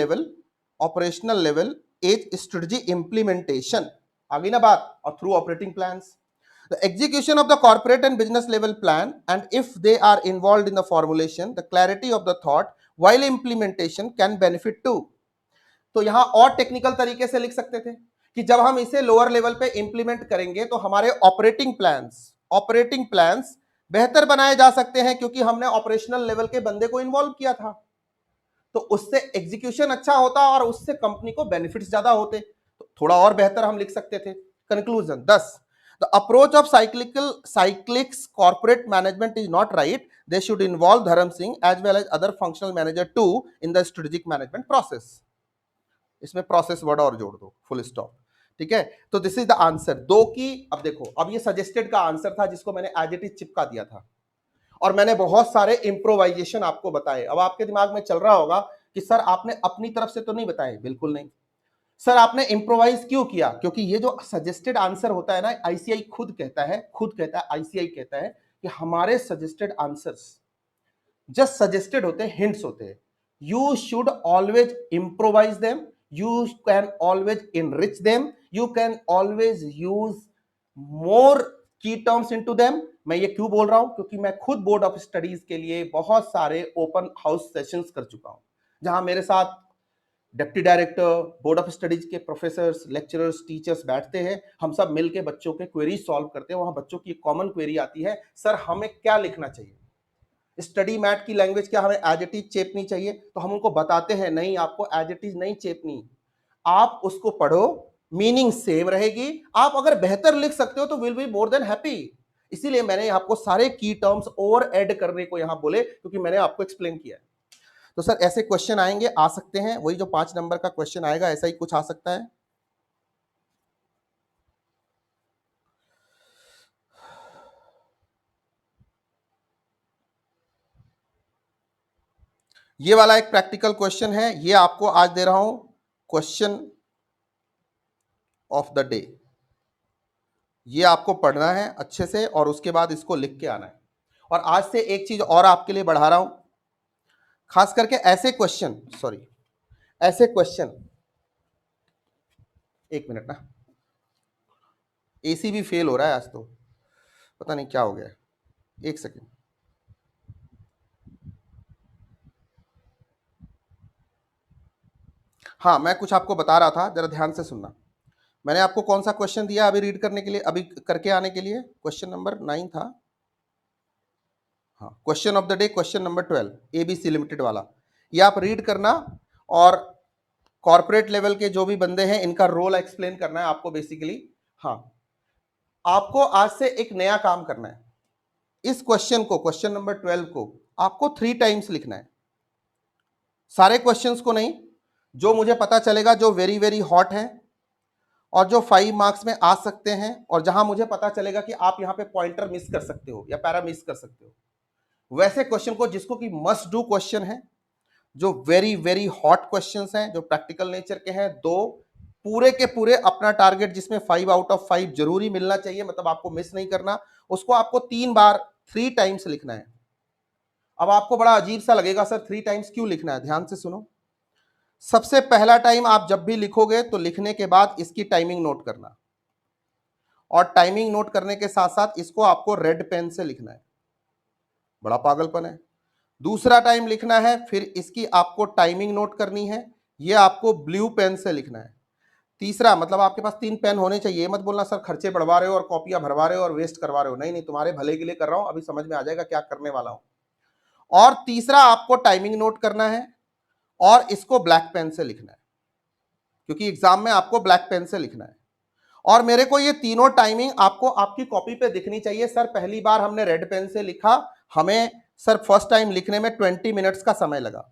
level is strategy implementation. आगे ना बात, और through operating plans, the execution of the corporate and business level plan, and if they are involved in the formulation, the clarity of the thought while implementation can benefit too. तो यहां और technical तरीके से लिख सकते थे कि जब हम इसे लोअर लेवल पे इंप्लीमेंट करेंगे तो हमारे ऑपरेटिंग प्लान्स बेहतर बनाए जा सकते हैं, क्योंकि हमने ऑपरेशनल लेवल के बंदे को इन्वॉल्व किया था, तो उससे एग्जीक्यूशन अच्छा होता और उससे कंपनी को बेनिफिट्स ज्यादा होते, तो थोड़ा और बेहतर हम लिख सकते थे। Conclusion 10, the approach of Cyclix corporate management is not right, they should involve Dharam Singh as well as other functional manager to in the strategic management process. इसमें प्रोसेस वर्ड और जोड़ दो, फुल स्टॉप। ठीक है, तो दिस इज द आंसर दो की। अब देखो, अब ये सजेस्टेड का आंसर था जिसको मैंने एज इट इज चिपका दिया था, और मैंने बहुत सारे इंप्रोवाइजेशन आपको बताए। अब आपके दिमाग में चल रहा होगा कि सर आपने अपनी तरफ से तो नहीं बताए। बिल्कुल नहीं सर, आपने इंप्रोवाइज क्यों किया? क्योंकि ये जो सजेस्टेड आंसर होता है ना, आईसीआई खुद कहता है आईसीआई कहता है कि हमारे सजेस्टेड आंसर्स जस्ट सजेस्टेड होते हैं, हिंट्स होते हैं। You should always improvise them, you can always enrich them, you can always use more key terms into them। मैं ये क्यों बोल रहा हूं? क्योंकि मैं खुद बोर्ड ऑफ स्टडीज के लिए बहुत सारे ओपन हाउस सेशंस कर चुका हूं, जहां मेरे साथ deputy director, board of studies के प्रोफेसर्स, लेक्चरर्स, टीचर्स बैठते हैं, हम सब मिलके बच्चों के क्वेरीज सॉल्व करते हैं। वहां बच्चों की कॉमन क्वेरी आती है, सर हमें क्या लिखना चाहिए, स्टडी मैट की लैंग्वेज क्या हमें एज इट इज चेपनी चाहिए? तो हम उनको बताते हैं नहीं, आपको एज इट इज नहीं चेपनी, आप उसको पढ़ो, मीनिंग सेम रहेगी, आप अगर बेहतर लिख सकते हो तो will be more than happy. इसीलिए मैंने आपको सारे की टर्म्स और ऐड करने को यहां बोले, क्योंकि मैंने आपको एक्सप्लेन किया है। तो सर ऐसे क्वेश्चन आएंगे, आ सकते हैं, वही जो 5 नंबर का क्वेश्चन आएगा ऐसा ही कुछ आ सकता है। ये वाला एक प्रैक्टिकल क्वेश्चन है, ये आपको आज दे रहा हूं, क्वेश्चन ऑफ द डे। ये आपको पढ़ना है अच्छे से और उसके बाद इसको लिख के आना है। और आज से एक चीज और आपके लिए बढ़ा रहा हूं, खास करके ऐसे क्वेश्चन, एक मिनट ना, एसी भी फेल हो रहा है आज तो, पता नहीं क्या हो गया, एक सेकेंड। हाँ, मैं कुछ आपको बता रहा था, जरा ध्यान से सुनना। मैंने आपको कौन सा क्वेश्चन दिया अभी रीड करने के लिए, अभी करके आने के लिए? क्वेश्चन नंबर 9 था। हाँ, question of the day, question number 12, ABC limited वाला। ये आप रीड करना, और कॉर्पोरेट लेवल के जो भी बंदे हैं इनका रोल एक्सप्लेन करना है आपको बेसिकली। हाँ, आपको आज से एक नया काम करना है। इस क्वेश्चन को, क्वेश्चन नंबर 12 को आपको 3 टाइम्स लिखना है। सारे क्वेश्चंस को नहीं, जो मुझे पता चलेगा जो वेरी वेरी हॉट है और जो 5 मार्क्स में आ सकते हैं, और जहां मुझे पता चलेगा कि आप यहां पे पॉइंटर मिस कर सकते हो या पैरा मिस कर सकते हो, वैसे क्वेश्चन को, जिसको कि मस्ट डू क्वेश्चन है, जो वेरी वेरी हॉट क्वेश्चंस हैं, जो प्रैक्टिकल नेचर के हैं, दो पूरे के पूरे अपना टारगेट जिसमें 5 आउट ऑफ 5 जरूरी मिलना चाहिए, मतलब आपको मिस नहीं करना, उसको आपको 3 बार 3 टाइम्स लिखना है। अब आपको बड़ा अजीब सा लगेगा, सर 3 टाइम्स क्यों लिखना है? ध्यान से सुनो। सबसे पहला टाइम आप जब भी लिखोगे तो लिखने के बाद इसकी टाइमिंग नोट करना, और टाइमिंग नोट करने के साथ साथ इसको आपको रेड पेन से लिखना है। बड़ा पागलपन है। दूसरा टाइम लिखना है, फिर इसकी आपको टाइमिंग नोट करनी है, ये आपको ब्लू पेन से लिखना है। तीसरा मतलब आपके पास 3 पेन होने चाहिए, मत बोलना सर खर्चे बढ़वा रहे हो और कॉपियां भरवा रहे हो और वेस्ट करवा रहे हो, नहीं नहीं, तुम्हारे भले के लिए कर रहा हूं, अभी समझ में आ जाएगा क्या करने वाला हूं। और तीसरा आपको टाइमिंग नोट करना है और इसको ब्लैक पेन से लिखना है, क्योंकि एग्जाम में आपको ब्लैक पेन से लिखना है। और मेरे को ये तीनों टाइमिंग आपको आपकी कॉपी पे दिखनी चाहिए। सर पहली बार हमने रेड पेन से लिखा, हमें सर फर्स्ट टाइम लिखने में 20 मिनट्स का समय लगा।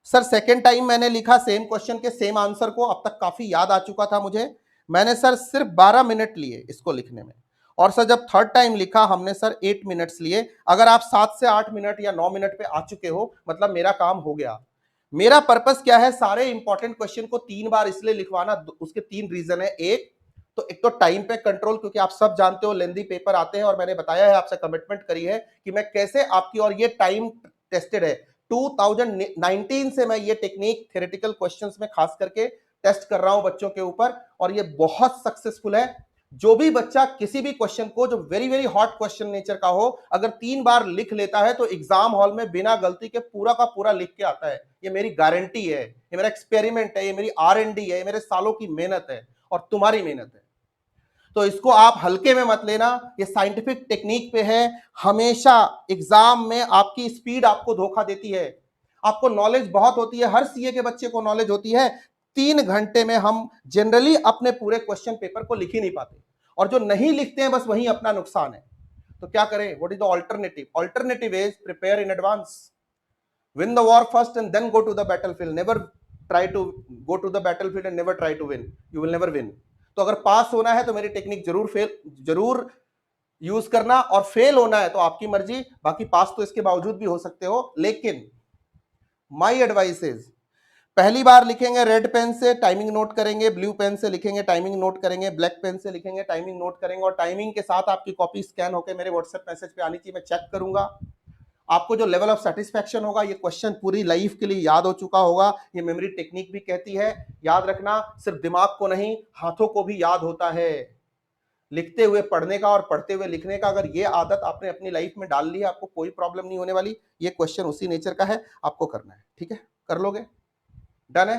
सर सेकेंड टाइम मैंने लिखा सेम क्वेश्चन के सेम आंसर को, अब तक काफी याद आ चुका था मुझे, मैंने सर सिर्फ 12 मिनट लिए इसको लिखने में। और सर जब थर्ड टाइम लिखा हमने सर 8 मिनट्स लिए। अगर आप 7 से 8 मिनट या 9 मिनट पे आ चुके हो मतलब मेरा काम हो गया। मेरा पर्पस क्या है, सारे इंपॉर्टेंट क्वेश्चन को 3 बार इसलिए लिखवाना, उसके 3 रीजन है। एक तो टाइम पे कंट्रोल, क्योंकि आप सब जानते हो लेंदी पेपर आते हैं और मैंने बताया है, आपसे कमिटमेंट करी है कि मैं कैसे आपकी, और ये टाइम टेस्टेड है। 2019 से मैं ये टेक्निक थ्योरेटिकल क्वेश्चंस में खास करके टेस्ट कर रहा हूं बच्चों के ऊपर, और ये बहुत सक्सेसफुल है। जो भी बच्चा किसी भी क्वेश्चन को, जो very very hot question nature का हो, अगर 3 बार लिख लेता है तो एग्जाम हॉल में बिना गलती के पूरा का पूरा लिख के आता है। ये मेरी गारंटी है, ये मेरा एक्सपेरिमेंट है, ये मेरी R&D है, ये मेरे सालों की मेहनत है और तुम्हारी मेहनत है। तो इसको आप हल्के में मत लेना, ये साइंटिफिक टेक्निक पे है। हमेशा एग्जाम में आपकी स्पीड आपको धोखा देती है। आपको नॉलेज बहुत होती है, हर सीए के बच्चे को नॉलेज होती है। 3 घंटे में हम जनरली अपने पूरे क्वेश्चन पेपर को लिख ही नहीं पाते, और जो नहीं लिखते हैं बस वही अपना नुकसान है। तो क्या करें, what is the alternative? Alternative is prepare in advance, win the war first and then go to the battlefield. Never try to go to the battlefield and never try to win. You will never win. तो अगर पास होना है तो मेरी technique जरूर use करना, और fail होना है तो आपकी मर्जी, बाकी पास तो इसके बावजूद भी हो सकते हो। लेकिन माय एडवाइस इज, पहली बार लिखेंगे रेड पेन से, टाइमिंग नोट करेंगे, ब्लू पेन से लिखेंगे, टाइमिंग नोट करेंगे, ब्लैक पेन से लिखेंगे, टाइमिंग नोट करेंगे, और टाइमिंग के साथ आपकी कॉपी स्कैन होकर मेरे व्हाट्सएप मैसेज पे आनी चाहिए, मैं चेक करूंगा। आपको जो लेवल ऑफ सेटिस्फैक्शन होगा, ये क्वेश्चन पूरी लाइफ के लिए याद हो चुका होगा। ये मेमोरी टेक्निक भी कहती है, याद रखना सिर्फ दिमाग को नहीं, हाथों को भी याद होता है। लिखते हुए पढ़ने का और पढ़ते हुए लिखने का, अगर ये आदत आपने अपनी लाइफ में डाल ली है, आपको कोई प्रॉब्लम नहीं होने वाली। ये क्वेश्चन उसी नेचर का है, आपको करना है, ठीक है? कर लोगे? डन है?